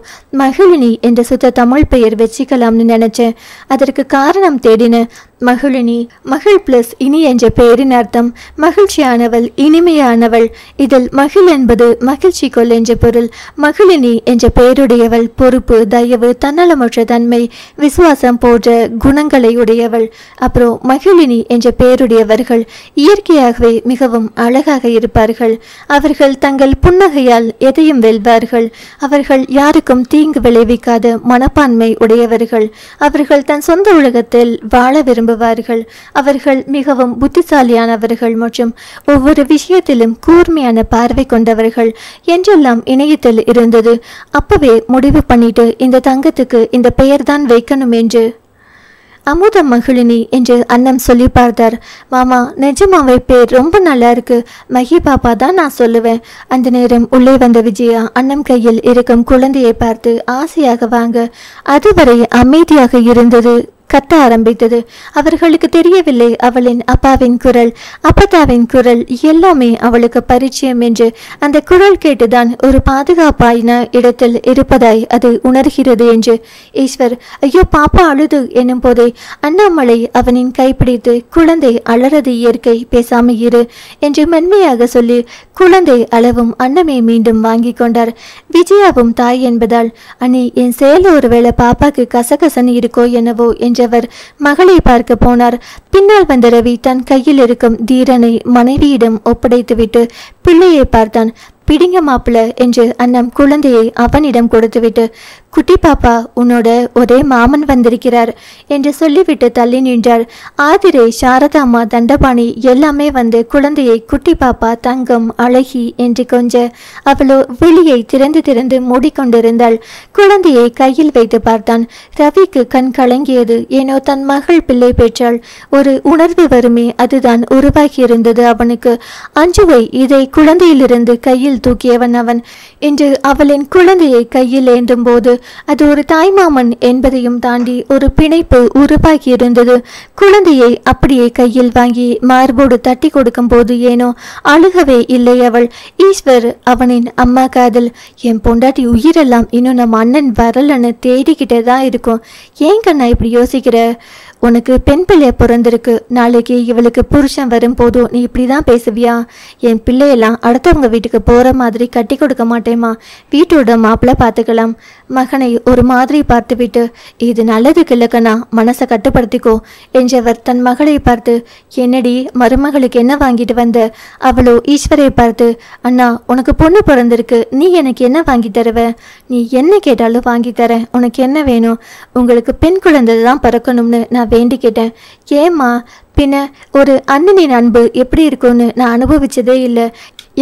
மகிழினி என்ற சுத்த தமிழ் பெயர் வச்சுக்கலாம்னு நினைச்சேன். அதற்கு காரணம் தேடின. மகிழினி, மகிழ் பிளஸ் இனி என்ற பெயரின் அர்த்தம் மகிழ்ச்சியானவள், இனிமையானவள். இதில் மகிழ் என்பது மகிழ்ச்சி கொள் என்ற பொருள். மகிழினி என்ற பெயருடையவள் பொறுப்பு, தயவு, தன்னலமற்ற தன்மை, விசுவாசம் போன்ற குணங்களை உடையவள். அப்புறம் மகிழினி என்ற பெயருடையவர்கள் இயற்கையாகவே மிகவும் அழகாக இருப்பார்கள். அவர்கள் தங்கள் புன்னகையால் எதையும் வெல்வார்கள். அவர்கள் யாருக்கும் தீங்கு விளைவிக்காத மனப்பான்மை உடையவர்கள். அவர்கள் தன் சொந்த உலகத்தில் வாழ விரும்புவார்கள். அவர்கள் மிகவும் புத்திசாலியானவர்கள் மற்றும் ஒவ்வொரு விஷயத்திலும் கூர்மையான பார்வை கொண்டவர்கள் என்றெல்லாம் இணையத்தில் இருந்தது. அப்பவே முடிவு பண்ணிட்டு இந்த தங்கத்துக்கு இந்த பெயர் தான் வைக்கணும் என்று. அமுத மகிழினி என்று அண்ணம் சொல்லி பார்த்தார். மாமா, நிஜமாவே பேர் ரொம்ப நல்லா இருக்கு. மகி பாப்பா தான் நான் சொல்லுவேன். அந்த நேரம் உள்ளே வந்த விஜயா அண்ணம் கையில் இருக்கும் குழந்தையை பார்த்து ஆசையாக வாங்க. அதுவரை அமைதியாக இருந்தது கத்த ஆரம்பித்தது. அவர்களுக்கு தெரியவில்லை அவளின் அப்பாவின் குரல், அப்பத்தாவின் குரல் எல்லாமே அவளுக்கு பரிச்சயம் என்று. அந்த குரல் கேட்டுதான் ஒரு பாதுகாப்பாயின இடத்தில் இருப்பதாய் அது உணர்கிறது என்று. ஈஸ்வர், ஐயோ பாப்பா அழுது என்னும் போதே அண்ணாமலை அவனின் கைப்பிடித்து, குழந்தை அலறது இயற்கை, பேசாம இரு என்று மென்மையாக சொல்லி குழந்தை அளவும் அன்னமே மீண்டும் வாங்கி கொண்டார். விஜயாவும் தாய் என்பதால், அண்ணி என் செயல் ஒருவேளை பாப்பாக்கு கசகசன்னு இருக்கோ என்னவோ என்றவர் மகளை பார்க்க போனார். பின்னால் வந்த ரவி தன் கையில் இருக்கும் தீரனை மனைவியிடம் ஒப்படைத்துவிட்டு பிள்ளையை பார்த்தான். பிடிங்க மாப்பிள்ள என்று அண்ணம் குழந்தையை அவனிடம் கொடுத்துவிட்டு, குட்டி பாப்பா, உன்னோட ஒரே மாமன் வந்திருக்கிறார் என்று சொல்லிவிட்டு தள்ளி நின்றார். ஆதிரை, சாரதாம்மா, தண்டபாணி எல்லாமே வந்து குழந்தையை குட்டி பாப்பா, தங்கம், அழகி என்று கொஞ்ச அவளோ விழியை திறந்து திறந்து மூடிக்கொண்டிருந்தாள். குழந்தையை கையில் வைத்து பார்த்தான். ரவிக்கு கண் கலங்கியது. ஏனோ தன் மகள் பிள்ளை பெற்றாள். ஒரு உணர்வு வருமே, அதுதான் உருவாகியிருந்தது அவனுக்கு. அஞ்சுவை இதை குழந்தையிலிருந்து கையில் தூக்கியவன் அவன். இன்று அவளின் குழந்தையை கையில் ஏந்தும் போது அது ஒரு தாய்மாமன் என்பதையும் தாண்டி ஒரு பிணைப்பு உருவாகியிருந்தது. குழந்தையை அப்படியே கையில் வாங்கி மார்போடு தட்டி கொடுக்கும் போது ஏனோ அழுகவே இல்லை அவள். ஈஸ்வர் அவனின் அம்மா காதல், என் பொண்டாட்டி உயிரெல்லாம் இன்னும் நம்ம அண்ணன் வரலன்னு தேடிக்கிட்டே தான் இருக்கும். ஏன் கண்ணா இப்படி யோசிக்கிற? உனக்கு பெண் பிள்ளைய பிறந்திருக்கு, நாளைக்கு இவளுக்கு புருஷன் வரும்போதும் நீ இப்படிதான் பேசுவியா? என் பிள்ளையெல்லாம் அடுத்தவங்க வீட்டுக்கு போற மாதிரி கட்டி கொடுக்க மாட்டேமா, வீட்டோட மாப்பிள்ள பார்த்துக்கலாம். மகனை ஒரு மாதிரி பார்த்துவிட்டு, இது நல்லதுக்கு இல்லக்கண்ணா, மனசை கட்டுப்படுத்திக்கோ என்றவர் தன் மகளை பார்த்து, என்னடி மருமகளுக்கு என்ன வாங்கிட்டு வந்த? அவளோ ஈஸ்வரை பார்த்து, அண்ணா உனக்கு பொண்ணு பிறந்திருக்கு, நீ எனக்கு என்ன வாங்கி தருவ? நீ என்ன கேட்டாலும் வாங்கி தரேன், உனக்கு என்ன வேணும்? உங்களுக்கு பெண் குழந்தை தான் பிறக்கணும்னு நான் வேண்டி கேட்டேன். ஏம்மா, பின்ன ஒரு அண்ணனின் அன்பு எப்படி இருக்கும்னு நான் அனுபவிச்சதே இல்லை.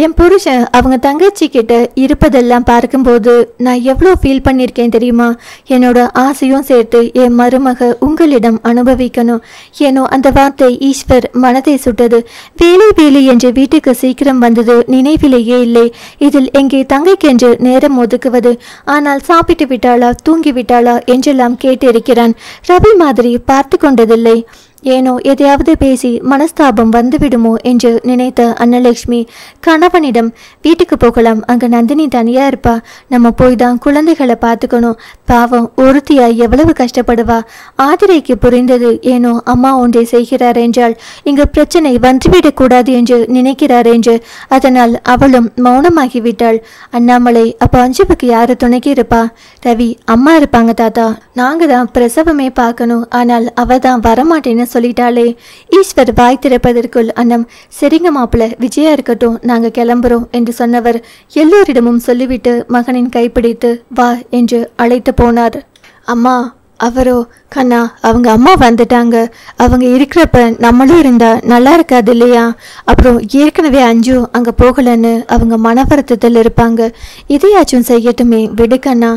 என் புருஷன் அவங்க தங்கச்சி கிட்ட இருப்பதெல்லாம் பார்க்கும்போது நான் எவ்வளோ ஃபீல் பண்ணியிருக்கேன் தெரியுமா? என்னோட ஆசையும் சேர்த்து என் மருமக உங்களிடம் அனுபவிக்கணும். ஏனோ அந்த வார்த்தை ஈஸ்வர் மனதை சுட்டது. வேலை வேலை என்று வீட்டுக்கு சீக்கிரம் வந்தது நினைவிலேயே இல்லை. இதில் எங்கே தங்கைக்கென்று நேரம் ஒதுக்குவது? ஆனால் சாப்பிட்டு விட்டாளா, தூங்கி விட்டாளா என்றெல்லாம் கேட்டிருக்கிறான். ரவி மாதிரி பார்த்து கொண்டதில்லை. ஏனோ எதையாவது பேசி மனஸ்தாபம் வந்துவிடுமோ என்று நினைத்த அன்னலட்சுமி கணவனிடம், வீட்டுக்கு போகலாம், அங்க நந்தினி தனியா இருப்பா, நம்ம போய் தான் குழந்தைகளை பார்த்துக்கணும், பாவம் ஒருத்தியா எவ்வளவு கஷ்டப்படுவா. ஆதிரைக்கு புரிந்தது. ஏனோ அம்மா ஒன்றை செய்கிறார் என்றால் இங்கு பிரச்சனை வந்துவிடக் கூடாது என்று நினைக்கிறார் என்று. அதனால் அவளும் மௌனமாகிவிட்டாள். அண்ணாமலை, அப்ப அஞ்சுவுக்கு யாரு துணைக்கி இருப்பா? ரவி, அம்மா இருப்பாங்க தாத்தா, நாங்க தான் பிரசவமே பார்க்கணும், ஆனால் அவ தான் வரமாட்டேன்னு சொல்லிட்டாளே. ஈஸ்வர் வாய் திறப்பதற்குள் அண்ணம், சரிங்க மாப்பிள்ள, விஜயா இருக்கட்டும், நாங்க கிளம்புறோம் என்று சொன்னவர் எல்லோரிடமும் சொல்லிவிட்டு மகனின் கைப்பிடித்து வா என்று அழைத்து போனார். அம்மா, அவரோ, கண்ணா அவங்க அம்மா வந்துட்டாங்க, அவங்க இருக்கிறப்ப நம்மளும் இருந்தா நல்லா இருக்காது இல்லையா? அப்புறம் ஏற்கனவே அஞ்சு அங்கே போகலன்னு அவங்க மன வருத்தத்தில் இருப்பாங்க, இதையாச்சும் செய்யட்டுமே, விடுக்கண்ணா.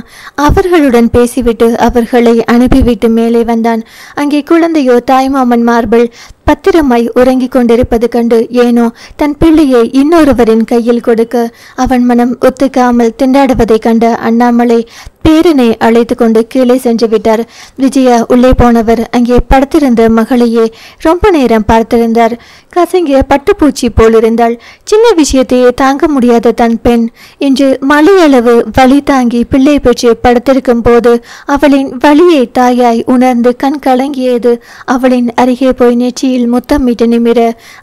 அவர்களுடன் பேசிவிட்டு அவர்களை அனுப்பிவிட்டு மேலே வந்தான். அங்கே குழந்தையோ தாய்மாமன் மார்பிள் பத்திரமாய் உறங்கிக் கொண்டிருப்பது கண்டு ஏனோ தன் பிள்ளையை இன்னொருவரின் கையில் கொடுக்க அவன் மனம் ஒத்துக்காமல் திண்டாடுவதை கண்ட அண்ணாமலை பேரனை அழைத்து கொண்டு கீழே சென்று விட்டார். விஜயா உள்ளே போனவர் அங்கே படுத்திருந்த மகளையே ரொம்ப நேரம் பார்த்திருந்தார். கசங்கிய பட்டுப்பூச்சி போல் இருந்தாள். சின்ன விஷயத்தையே தாங்க முடியாத தன் பெண் இன்று மலையளவு வலி தாங்கி பிள்ளை பெற்று படுத்திருக்கும் போது அவளின் வலியை தாயாய் உணர்ந்து கண் கலங்கியது. அவளின் அருகே போய் நெற்றியில் முத்தமிட்டு நிமிர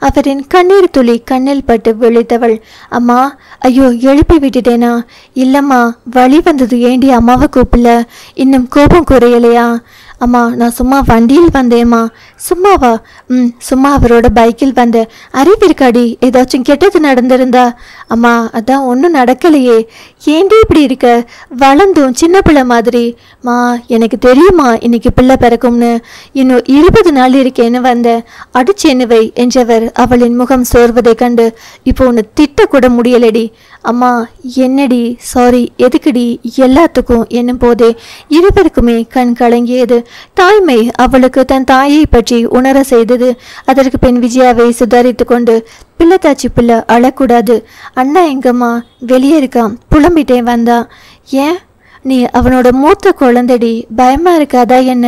அவரின் கண்ணீர் துளி கண்ணில் பட்டு விழித்தவள், அம்மா, ஐயோ எழுப்பி விட்டுட்டேனா? இல்லம்மா, வலி வந்தது, ஏண்டி அம்மாவை கூப்பிடல? இன்னும் கோபம் குறையலையா? அம்மா, நான் சும்மா வண்டியில் வந்தேம்மா. சும்மாவா? சும்மா அவரோட பைக்கில் வந்தேன். அறிவிருக்காடி, ஏதாச்சும் கெட்டது நடந்திருந்தா? அம்மா, அதான் ஒன்றும் நடக்கலையே. ஏண்டி இப்படி இருக்க? வளர்ந்தும் சின்ன பிள்ளை மாதிரி. மா, எனக்கு தெரியுமா இன்னைக்கு பிள்ளை பிறக்கும்னு. இன்னும் 20 நாள் இருக்கேன்னு வந்தேன். அடிச்சேன்னு வை என்றவர் அவளின் முகம் சோர்வதை கண்டு, இப்போ ஒன்று திட்டக்கூட முடியலடி. அம்மா, என்னடி? சாரி, எதுக்குடி? எல்லாத்துக்கும் என்னும் போதே இருவருக்குமே கண் கலங்கியது. தாய்மை அவளுக்கு தன் தாயை பற்றி உணர செய்தது. அதற்கு பின் விஜயாவை சுதாரித்து கொண்டு, பிள்ளைத்தாச்சி பிள்ளை அழக்கூடாது. அண்ணா எங்கம்மா? வெளியே இருக்கான், புலம்பிட்டே வந்தா. ஏன்? நீ அவனோட மூத்த குழந்தைடி, பயமா இருக்காதா என்ன?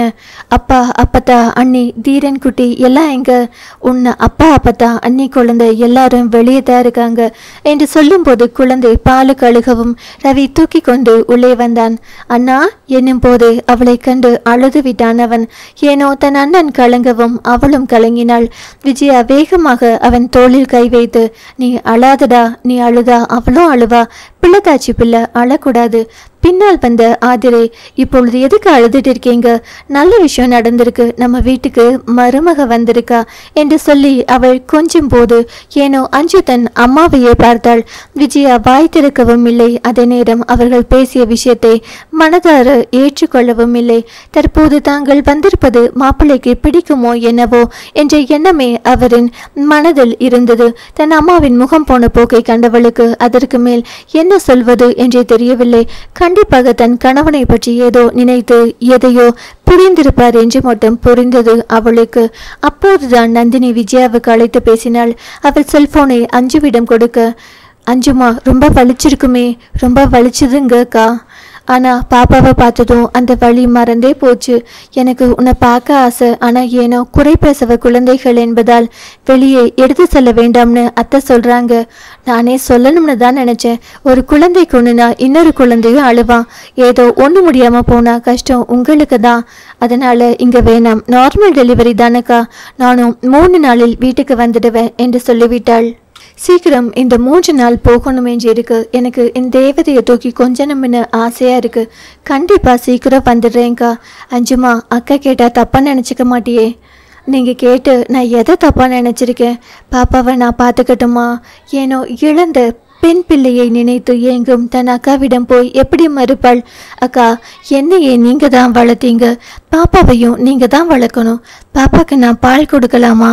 அப்பா, அப்பத்தா, அண்ணி, தீரன் குட்டி எல்லாம் எங்க? உன்னை அப்பா, அப்பத்தா, அண்ணி குழந்தை எல்லாரும் வெளியே தான் இருக்காங்க என்று சொல்லும்போது குழந்தை பாலு கழுகவும் ரவி தூக்கி கொண்டு உள்ளே வந்தான். அண்ணா என்னும் போதே அவளை கண்டு அழுது விட்டான் அவன். ஏனோ தன் அண்ணன் கலங்கவும் அவளும் கலங்கினாள். விஜயா வேகமாக அவன் தோளில் கை வைத்து, நீ அழாதடா, நீ அழுதா அவளும் அழுவா, பிள்ளைத்தாச்சி பிள்ளை அழக்கூடாது. பின்னால் வந்த ஆதிரை, இப்பொழுது எதுக்கு அழுதுட்டு இருக்கீங்க? நல்ல விஷயம் நடந்திருக்கு, நம்ம வீட்டுக்கு மருமக வந்திருக்கா என்று சொல்லி அவள் கொஞ்சம் போது ஏனோ அஞ்சு தன் அம்மாவையே பார்த்தாள். விஜயா வாய் திறக்கவும் இல்லை. அதே நேரம் அவர்கள் பேசிய விஷயத்தை மனதார ஏற்றுக்கொள்ளவும் இல்லை. தற்போது தாங்கள் வந்திருப்பது மாப்பிள்ளைக்கு பிடிக்குமோ என்னவோ என்ற எண்ணமே அவரின் மனதில் இருந்தது. தன் அம்மாவின் முகம் போன போக்கை கண்டவளுக்கு அதற்கு மேல் என்ன சொல்வது என்றே தெரியவில்லை. கண்டிப்பாக தன் கணவனை பற்றி ஏதோ நினைத்து எதையோ புரிந்திருப்பார் என்று மட்டும் புரிந்தது அவளுக்கு. அப்போதுதான் நந்தினி விஜயாவுக்கு அழைத்து பேசினாள். அவள் செல்போனை அஞ்சுவிடம் கொடுக்க, அஞ்சுமா, ரொம்ப வலிச்சிருக்குமே? ரொம்ப வலிச்சதுங்க அக்கா. ஆனா பாப்பாவை பார்த்ததும் அந்த வழி மறந்தே போச்சு. எனக்கு உன்னை பார்க்க ஆசை, ஆனா ஏனோ குறைப்பிரசவ குழந்தைகள் என்பதால் வெளியே எடுத்து செல்ல வேண்டாம்னு அத்தை சொல்றாங்க. நானே சொல்லணும்னு தான் நினைச்சேன். ஒரு குழந்தை கொண்டுனா இன்னொரு குழந்தையும் அழுவான். ஏதோ ஒண்ணு முடியாம போனா கஷ்டம் உங்களுக்கு தான். அதனால இங்க வேணாம், நார்மல் டெலிவரி தானக்கா, நானும் 3 நாளில் வீட்டுக்கு வந்துடுவேன் என்று சொல்லிவிட்டாள். சீக்கிரம் இந்த 3 நாள் போகணும் என்று இருக்கு. எனக்கு இந்த தேவதையை தூக்கி கொஞ்சணும்னு ஆசையா இருக்கு. கண்டிப்பா சீக்கிரம் வந்துடுறேங்க்கா. அஞ்சுமா, அக்கா கேட்டா தப்பா நினைச்சுக்க மாட்டியே? நீங்க கேட்டு நான் எதை தப்பா நினைச்சிருக்கேன்? பாப்பாவை நான் பார்த்துக்கட்டுமா? ஏனோ இழந்த பெண் பிள்ளையை நினைத்து ஏங்கும் தன் அக்காவிடம் போய் எப்படி மறுப்பாள்? அக்கா, என்னையே நீங்க தான் வளர்த்தீங்க, பாப்பாவையும் நீங்க தான் வளர்க்கணும். பாப்பாக்கு நான் பால் கொடுக்கலாமா?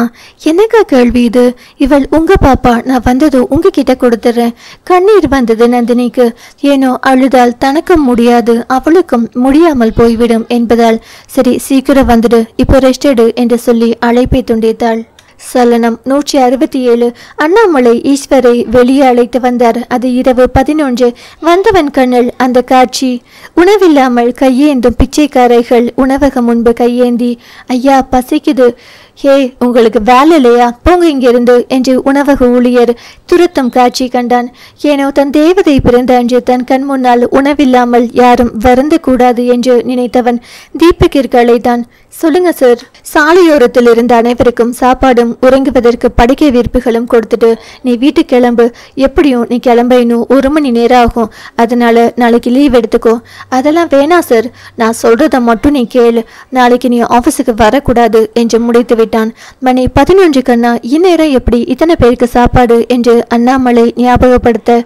என்னக்கா கேள்வி இது? இவள் உங்க பாப்பா, நான் வந்ததும் உங்ககிட்ட கொடுத்துட்றேன். கண்ணீர் வந்தது நந்தினிக்கு. ஏனோ அழுதால் தனக்கும் முடியாது, அவளுக்கும் முடியாமல் போய்விடும் என்பதால் சரி சீக்கிரம் வந்துடு, இப்போ ரெஸ்ட் எடு என்று சொல்லி அழைப்பை துண்டித்தாள். சலனம் 167. அண்ணாமலை ஈஸ்வரை வெளியே அழைத்து வந்தார். அது இரவு 11. வந்தவன் கண்ணில் அந்த காட்சி. உணவில்லாமல் கையேந்தும் பிச்சைக்காரர்கள் உணவகம் முன்பு கையேந்தி, ஐயா பசிக்குது, ஹே உங்களுக்கு வேலை இல்லையா, போங்க இங்கிருந்து என்று உணவக ஊழியர் துரத்தும் காட்சி கண்டான். ஏனோ தன் தேவதை பிறந்த அன்று தன் கண் முன்னால் உணவில்லாமல் யாரும் வருந்த கூடாது என்று நினைத்தவன் தீபக்கிற்கு அழைத்தான். சொல்லுங்க சார். சாலையோரத்தில் இருந்த அனைவருக்கும் சாப்பாடும் உறங்குவதற்கு படுக்கை விரிப்புகளும் கொடுத்துட்டு நீ வீட்டுக்கு கிளம்பு. எப்படியும் நீ கிளம்ப இன்னும் 1 மணி நேரம் ஆகும், அதனால நாளைக்கு லீவ் எடுத்துக்கோ. அதெல்லாம் வேணாம் சார், நான் சொல்றத மட்டும் நீ கேளு. நாளைக்கு நீ ஆஃபீஸுக்கு வரக்கூடாது என்று முடித்து விட்டான். மணி 11 கண்ணா, இந்நேரம் எப்படி இத்தனை பேருக்கு சாப்பாடு என்று அண்ணாமலை ஞாபகப்படுத்த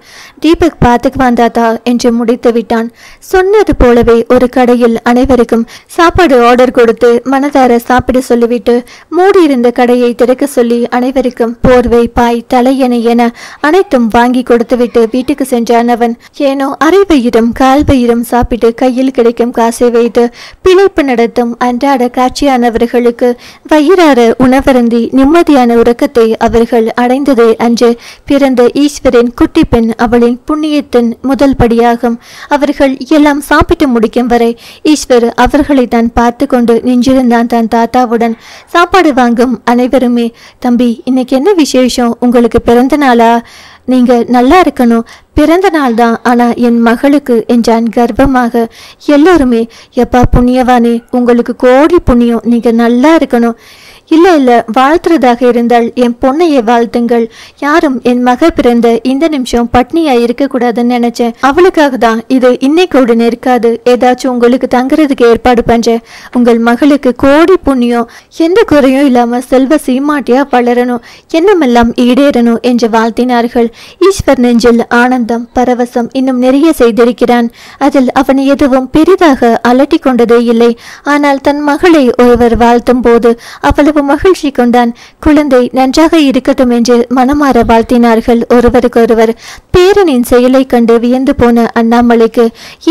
தீபக் பார்த்துக்கு வந்தாதா என்று முடித்து விட்டான். சொன்னது போலவே ஒரு கடையில் அனைவருக்கும் சாப்பாடு ஆர்டர் கொடுத்து மனதார சாப்பிட சொல்லிவிட்டு மூடியிருந்த கடையை திறக்க சொல்லி அனைவருக்கும் போர்வை, பாய், தலையணை என அனைத்தும் வாங்கி கொடுத்துவிட்டு வீட்டுக்கு சென்றான் அவன். ஏனோ அரை வயிறும் கால் வயிறும் சாப்பிட்டு கையில் கிடைக்கும் காசை வைத்து பிழைப்பு நடத்தும் அன்றாட காட்சியானவர்களுக்கு வயிறார உணவருந்தி நிம்மதியான உறக்கத்தை அவர்கள் அடைந்ததே அன்று பிறந்த ஈஸ்வரின் குட்டி பெண் அவளின் புண்ணியத்தின் முதல் படியாகும். அவர்கள் எல்லாம் சாப்பிட்டு முடிக்கும் வரை ஈஸ்வர் அவர்களை தான் பார்த்து கொண்டு நின்றிருந்தான் தன் தாத்தாவுடன். சாப்பாடு வாங்கும் அனைவருமே, தம்பி இன்னைக்கு என்ன விசேஷம், உங்களுக்கு பிறந்த நாளா? நீங்க நல்லா இருக்கணும், பிறந்த நாள் தான், ஆனா என் மகளுக்கு என்றான் கர்வமாக. எல்லோருமே, எப்பா புண்ணியவானே, உங்களுக்கு கோடி புண்ணியம், நீங்க நல்லா இருக்கணும். இல்ல இல்ல, வாழ்த்துறதாக இருந்தால் என் பொண்ணையை வாழ்த்துங்கள். யாரும் என் மக பிறந்த இந்த நிமிஷம் பட்னியா இருக்க கூடாதுன்னு நினைச்சேன். அவளுக்காக தான் இது இன்னைக்கோடு நிற்காது. ஏதாச்சும் உங்களுக்கு தங்குறதுக்கு ஏற்பாடு பண்றேன். உங்கள் மகளுக்கு கோடி புண்ணியம், எந்த குறையும் இல்லாம செல்வ சீமாட்டியா வளரணும், எண்ணமெல்லாம் ஈடேறணும் என்று வாழ்த்தினார்கள். ஈஸ்வர் நெஞ்சில் ஆனந்தம், பரவசம் இன்னும் நிறைய செய்திருக்கிறான். அதில் அவன் எதுவும் பெரிதாக அலட்டி கொண்டதே இல்லை. ஆனால் தன் மகளை ஒருவர் வாழ்த்தும் போது அவ்வளவு மகிழ்ச்சி கொண்டான். குழந்தை நன்றாக இருக்கட்டும் என்று மனமாற வாழ்த்தினார்கள் ஒருவருக்கொருவர். பேரனின் செயலை கண்டு வியந்து போன அண்ணாமலைக்கு,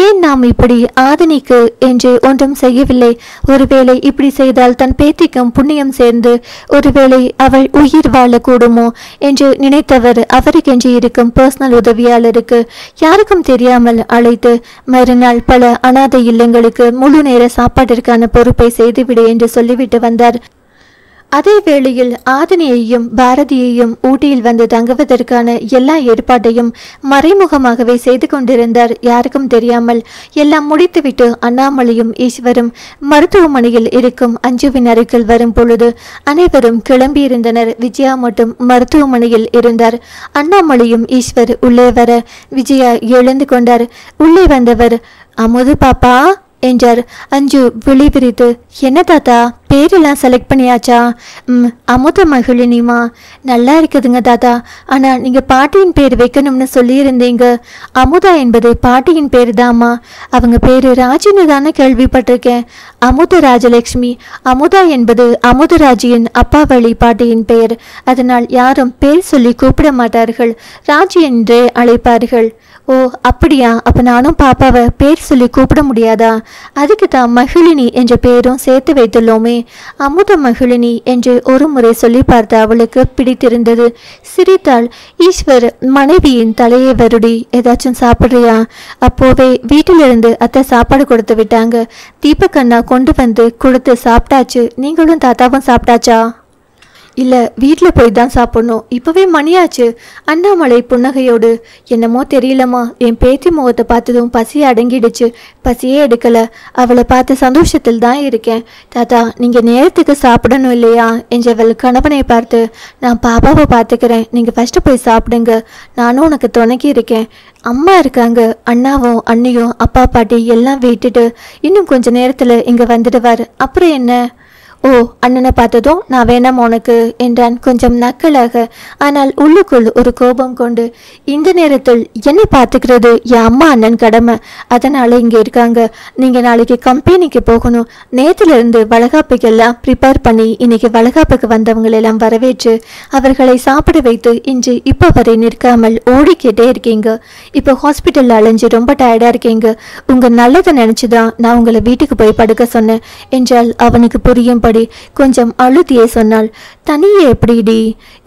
ஏன் நாம் இப்படி ஆதினிக்கு என்று ஒன்றும் செய்யவில்லை? ஒருவேளை இப்படி செய்தால் தன் பேத்திக்கும் புண்ணியம் சேர்ந்து ஒருவேளை அவள் உயிர் வாழக்கூடுமோ என்று நினைத்தவர் அவருக்கென்று இருக்கும் பர்சனல் உதவியாளருக்கு யாருக்கும் தெரியாமல் அழைத்து மறுநாள் பல அனாதை இல்லங்களுக்கு முழு நேர சாப்பாட்டிற்கான பொறுப்பை செய்துவிடு என்று சொல்லிவிட்டு வந்தார். அதே வேளையில் ஆதினியையும் பாரதியையும் ஊட்டியில் வந்து தங்குவதற்கான எல்லா ஏற்பாட்டையும் மறைமுகமாகவே செய்து கொண்டிருந்தார், யாருக்கும் தெரியாமல். எல்லாம் முடித்துவிட்டு அண்ணாமலையும் ஈஸ்வரும் மருத்துவமனையில் இருக்கும் அஞ்சுவின் அறைக்குள் வரும் பொழுது அனைவரும் கிளம்பியிருந்தனர். விஜயா மட்டும் மருத்துவமனையில் இருந்தார். அண்ணாமலையும் ஈஸ்வர் உள்ளே வர விஜயா எழுந்து கொண்டார். உள்ளே வந்தவர், அமுது பாப்பா என்றார். அஞ்சு விழி விரித்து, என்ன தாத்தா பேரெல்லாம் செலக்ட் பண்ணியாச்சா? அமுத மகிழினிமா. நல்லா இருக்குதுங்க தாத்தா, ஆனா நீங்க பாட்டியின் பேர் வைக்கணும்னு சொல்லியிருந்தீங்க. அமுதா என்பது பாட்டியின் பேர் தாமா. அவங்க பேரு ராஜின்னு தானே கேள்விப்பட்டிருக்கேன். அமுத ராஜலட்சுமி. அமுதா என்பது அமுதராஜியின் அப்பா வழி பாட்டியின் பெயர். அதனால் யாரும் பேர் சொல்லி கூப்பிட மாட்டார்கள், ராஜி என்றே அழைப்பார்கள். ஓ அப்படியா, அப்ப நானும் பாப்பாவை பேர் சொல்லி கூப்பிட முடியாதா? அதுக்கு தான் மகிழினி என்ற பேரும் சேர்த்து வைத்துள்ளோமே. அமுத மகிழினி என்று ஒரு முறை சொல்லி பார்த்த அவளுக்கு பிடித்திருந்தது. சிரித்தாள். ஈஸ்வர் மனைவியின் தலையை வருடி, ஏதாச்சும் சாப்பிட்றியா? அப்போவே வீட்டிலிருந்து அத்தை சாப்பாடு கொடுத்து விட்டாங்க. தீபக் அண்ணா கொண்டு வந்து கொடுத்து சாப்பிட்டாச்சு. நீங்களும் தாத்தாவும் சாப்பிட்டாச்சா? இல்லை, வீட்டில் போய் தான் சாப்பிடணும். இப்போவே மணியாச்சு. அண்ணாமலை புன்னகையோடு, என்னமோ தெரியலம்மா, என் பேத்தி முகத்தை பார்த்ததும் பசியை அடங்கிடுச்சு. பசியே எடுக்கலை. அவளை பார்த்து சந்தோஷத்தில் தான் இருக்கேன். தாத்தா, நீங்கள் நேரத்துக்கு சாப்பிடணும் இல்லையா என்றவள் கணவனை பார்த்து, நான் பாப்பாவை பார்த்துக்கிறேன், நீங்கள் ஃபஸ்ட்டு போய் சாப்பிடுங்க, நானும் உனக்கு துணைக்கி இருக்கேன். அம்மா இருக்காங்க. அண்ணாவும் அண்ணியும் அப்பா பாட்டி எல்லாம் விட்டுட்டு இன்னும் கொஞ்சம் நேரத்தில் இங்கே வந்துடுவார். அப்புறம் என்ன? ஓ, அண்ணனை பார்த்ததும் நான் வேணாம் உனக்கு என்றான் கொஞ்சம் நக்கலாக. ஆனால் உள்ளுக்குள் ஒரு கோபம் கொண்டு, இந்த நேரத்தில் என்னை பார்த்துக்கிறது என் அம்மா அண்ணன் கடமை. அதனால இங்கே இருக்காங்க. நீங்கள் நாளைக்கு கம்பெனிக்கு போகணும். நேற்றிலிருந்து வளகாப்புக்கெல்லாம் ப்ரிப்பேர் பண்ணி இன்னைக்கு வளகாப்புக்கு வந்தவங்களெல்லாம் வரவேற்று அவர்களை சாப்பிட வைத்து இன்று இப்போ வரை நிற்காமல் ஓடிக்கிட்டே இருக்கீங்க. இப்போ ஹாஸ்பிட்டலில் அலைஞ்சு ரொம்ப டயர்டாக இருக்கீங்க. உங்கள் நல்லதை நினச்சிதான் நான் உங்களை வீட்டுக்கு போய் படுக்க சொன்னேன் என்றால் அவனுக்கு புரியும் கொஞ்சம் அழுத்தியே சொன்னாள். தனியே எப்படிடி?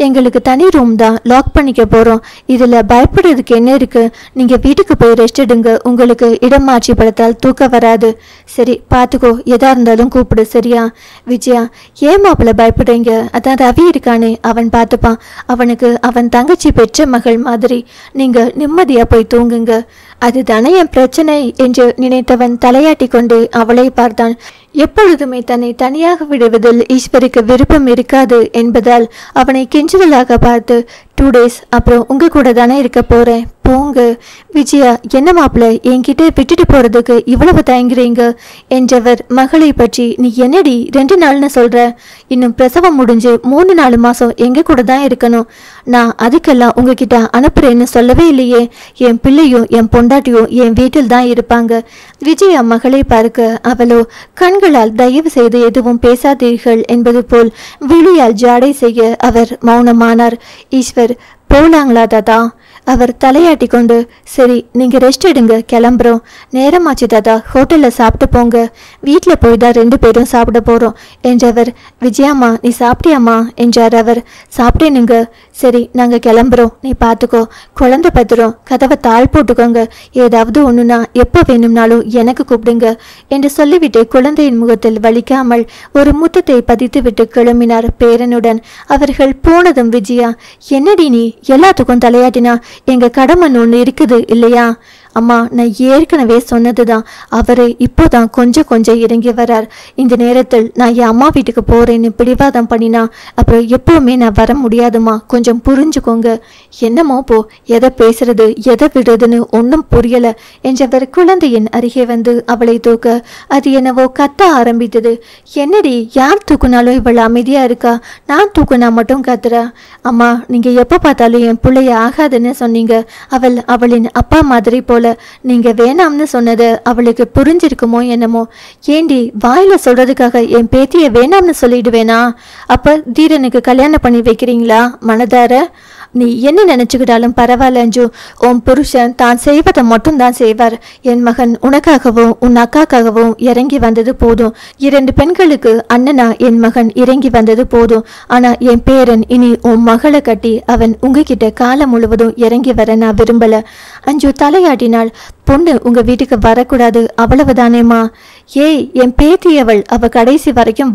எங்களுக்கு தனி ரூம் தான், லாக் பண்ணிக்க போறோம். இதுல பயப்படுறதுக்கு என்ன இருக்கு? நீங்க வீட்டுக்கு போய் ரெஸ்ட் எடுங்க. உங்களுக்கு இடம் மாற்றி படுத்தால் தூக்க வராது. சரி, பாத்துக்கோ, எதா இருந்தாலும் கூப்பிடு, சரியா? விஜயா, ஏன் மாப்பிள்ள பயப்படுறீங்க? அதான் ரவி இருக்கானே, அவன் பார்த்துப்பான். அவனுக்கு அவன் தங்கச்சி பெற்ற மகள் மாதிரி. நீங்க நிம்மதியா போய் தூங்குங்க. அதுதானே என் பிரச்சனை என்று நினைத்தவன் தலையாட்டி கொண்டு அவளை பார்த்தான். எப்பொழுதுமே தன்னை தனியாக விடுவதில் ஈஸ்வருக்கு விருப்பம் இருக்காது என்பதால் அவனை கெஞ்சுதலாக பார்த்து, 2 days அப்புறம் உங்க கூட தானே இருக்க போறேன், போங்க. விஜயா, என்ன மாப்பிள்ள என்கிட்ட விட்டுட்டு போறதுக்கு இவ்வளவு தயங்குறீங்க என்றவர் மகளை பற்றி, நீ என்னடி 2 நாள்னு சொல்ற? இன்னும் பிரசவம் முடிஞ்சு 3-4 மாசம் எங்க கூட தான் இருக்கணும். நான் அதுக்கெல்லாம் உங்ககிட்ட அனுப்புறேன்னு சொல்லவே இல்லையே. என் பிள்ளையும் என் பொண்டாட்டியும் என் வீட்டில் தான் இருப்பாங்க. விஜயா மகளை பார்க்க அவளோ கண்களால் தயவு செய்து எதுவும் பேசாதீர்கள் என்பது போல் விழியால் ஜாடை செய்ய அவர் மௌனமானார். ஈஸ்வர், போலாங்களா தாத்தா? அவர் தலையாட்டி கொண்டு, சரி, நீங்க ரெஸ்ட் எடுங்க, கிளம்புறோம். நேரமாச்சு தாத்தா, ஹோட்டல்ல சாப்பிட்டு போங்க. வீட்டில் போய் தான் 2 பேரும் சாப்பிட போறோம் என்றவர். விஜயாம்மா, நீ சாப்பிட்டியாம்மா என்றார் அவர். சாப்பிட்டேனுங்க. சரி, நாங்க கிளம்புறோம், நீ பார்த்துக்கோ. குழந்தை பத்திரம், கதவை தாழ் போட்டுக்கோங்க. ஏதாவது ஒண்ணுனா எப்போ வேணும்னாலும் எனக்கு கூப்பிடுங்க என்று சொல்லிவிட்டு குழந்தையின் முகத்தில் வலிக்காமல் ஒரு முத்தத்தை பதித்து விட்டு கிளம்பினார் பேரனுடன். அவர்கள் போனதும் விஜயா, என்னடி நீ எல்லாத்துக்கும் தலையாட்டினா? எங்க கடமை ஒன்று இருக்குது இல்லையா? அம்மா, நான் ஏற்கனவே சொன்னதுதான். அவரு இப்போதான் கொஞ்சம் இறங்கி வரார். இந்த நேரத்தில் நான் என் அம்மா வீட்டுக்கு போறேன்னு பிடிவாதம் பண்ணினா அப்புறம் எப்பவுமே நான் வர முடியாதுமா, கொஞ்சம் புரிஞ்சுக்கோங்க. என்னமோ போ, எதை பேசுறது எதை விடுறதுன்னு ஒன்றும் புரியல என்றவர் குழந்தையின் அருகே வந்து அவளை தூக்க அது என்னவோ கத்த ஆரம்பித்தது. என்னடி, யார் தூக்குனாலும் இவள் அமைதியா இருக்கா? நான் தூக்குனா மட்டும் கத்துறா. அம்மா, நீங்க எப்ப பார்த்தாலும் என் பிள்ளைய ஆகாதுன்னு சொன்னீங்க. அவளின் அப்பா மாதிரி போல. நீங்க வேணாம்னு சொன்னது அவளுக்கு புரிஞ்சிருக்குமோ என்னமோ. ஏண்டி, வாயில சொல்றதுக்காக என் பேத்திய வேணாம்னு சொல்லிடுவேனா? அப்ப தீரனுக்கு கல்யாணம் பண்ணி வைக்கிறீங்களா மனதார? நீ என்ன நினைச்சுக்கிட்டாலும் பரவாயில்ல அஞ்சு. உன் புருஷன் தான் செய்வதை மட்டும் தான் செய்வார். என் மகன் உனக்காகவும் உன் அக்காக்காகவும் இறங்கி வந்தது போதும். 2 பெண்களுக்கு அண்ணனா என் மகன் இறங்கி வந்தது போதும். ஆனா என் பேரன் இனி உன் மகளை கட்டி அவன் உங்ககிட்ட காலம் முழுவதும் இறங்கி வர நான் விரும்பல. அஞ்சு தலையாட்டினாள். பொண்ணு உங்க வீட்டுக்கு வரக்கூடாது, அவ்வளவுதானேம்மா? ஏய், என் பேத்தியவள், அவ கடைசி வரைக்கும்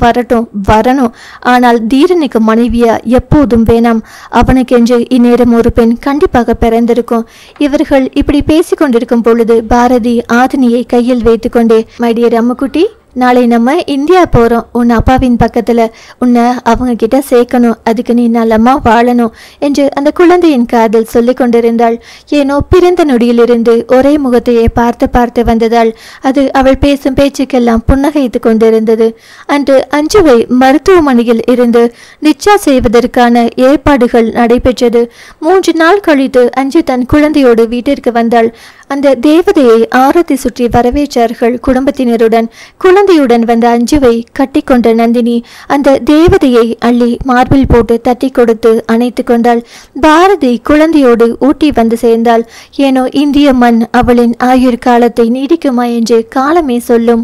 வரணும். ஆனால் தீரனுக்கு மனைவியா எப்போதும் வேணாம். அவனுக்கென்று இந்நேரம் ஒரு பெண் கண்டிப்பாக பிறந்திருக்கும். இவர்கள் இப்படி பேசிக்கொண்டிருக்கும் பொழுது பாரதி ஆதினியை கையில் வைத்துக்கொண்டே, மை டியர் அம்முக்குட்டி, நாளை நம்ம இந்தியா போறோம். உன் அப்பாவின் பக்கத்துல உன்னை அவங்க கிட்ட சேர்க்கணும். அதுக்கு நீ நல்லம்மா வாழணும் என்று அந்த குழந்தையின் காதல் சொல்லிக் கொண்டிருந்தாள். ஏனோ பிறந்த நொடியிலிருந்து ஒரே முகத்தையே பார்த்து வந்ததால் அது அவள் பேசும் பேச்சுக்கெல்லாம் புன்னகைத்து கொண்டிருந்தது. அன்று அஞ்சுவை மருத்துவமனையில் இருந்து டிஸ்சார்ஜ் செய்வதற்கான ஏற்பாடுகள் நடைபெற்றது. 3 நாள் கழித்து அஞ்சு தன் குழந்தையோடு வீட்டிற்கு வந்தாள். அந்த தேவதையை ஆரத்தி சுற்றி வரவேற்றார்கள் குடும்பத்தினருடன். குழந்தையுடன் வந்த அஞ்சுவை கட்டி கொண்ட நந்தினி அந்த தேவதையை அள்ளி மார்பில் போட்டு தட்டி கொடுத்து அணைத்து கொண்டாள். பாரதி குழந்தையோடு ஊட்டி வந்து சேர்ந்தாள். ஏனோ இந்திய மண் அவளின் ஆயுர் காலத்தை நீடிக்குமா என்று காலமே சொல்லும்.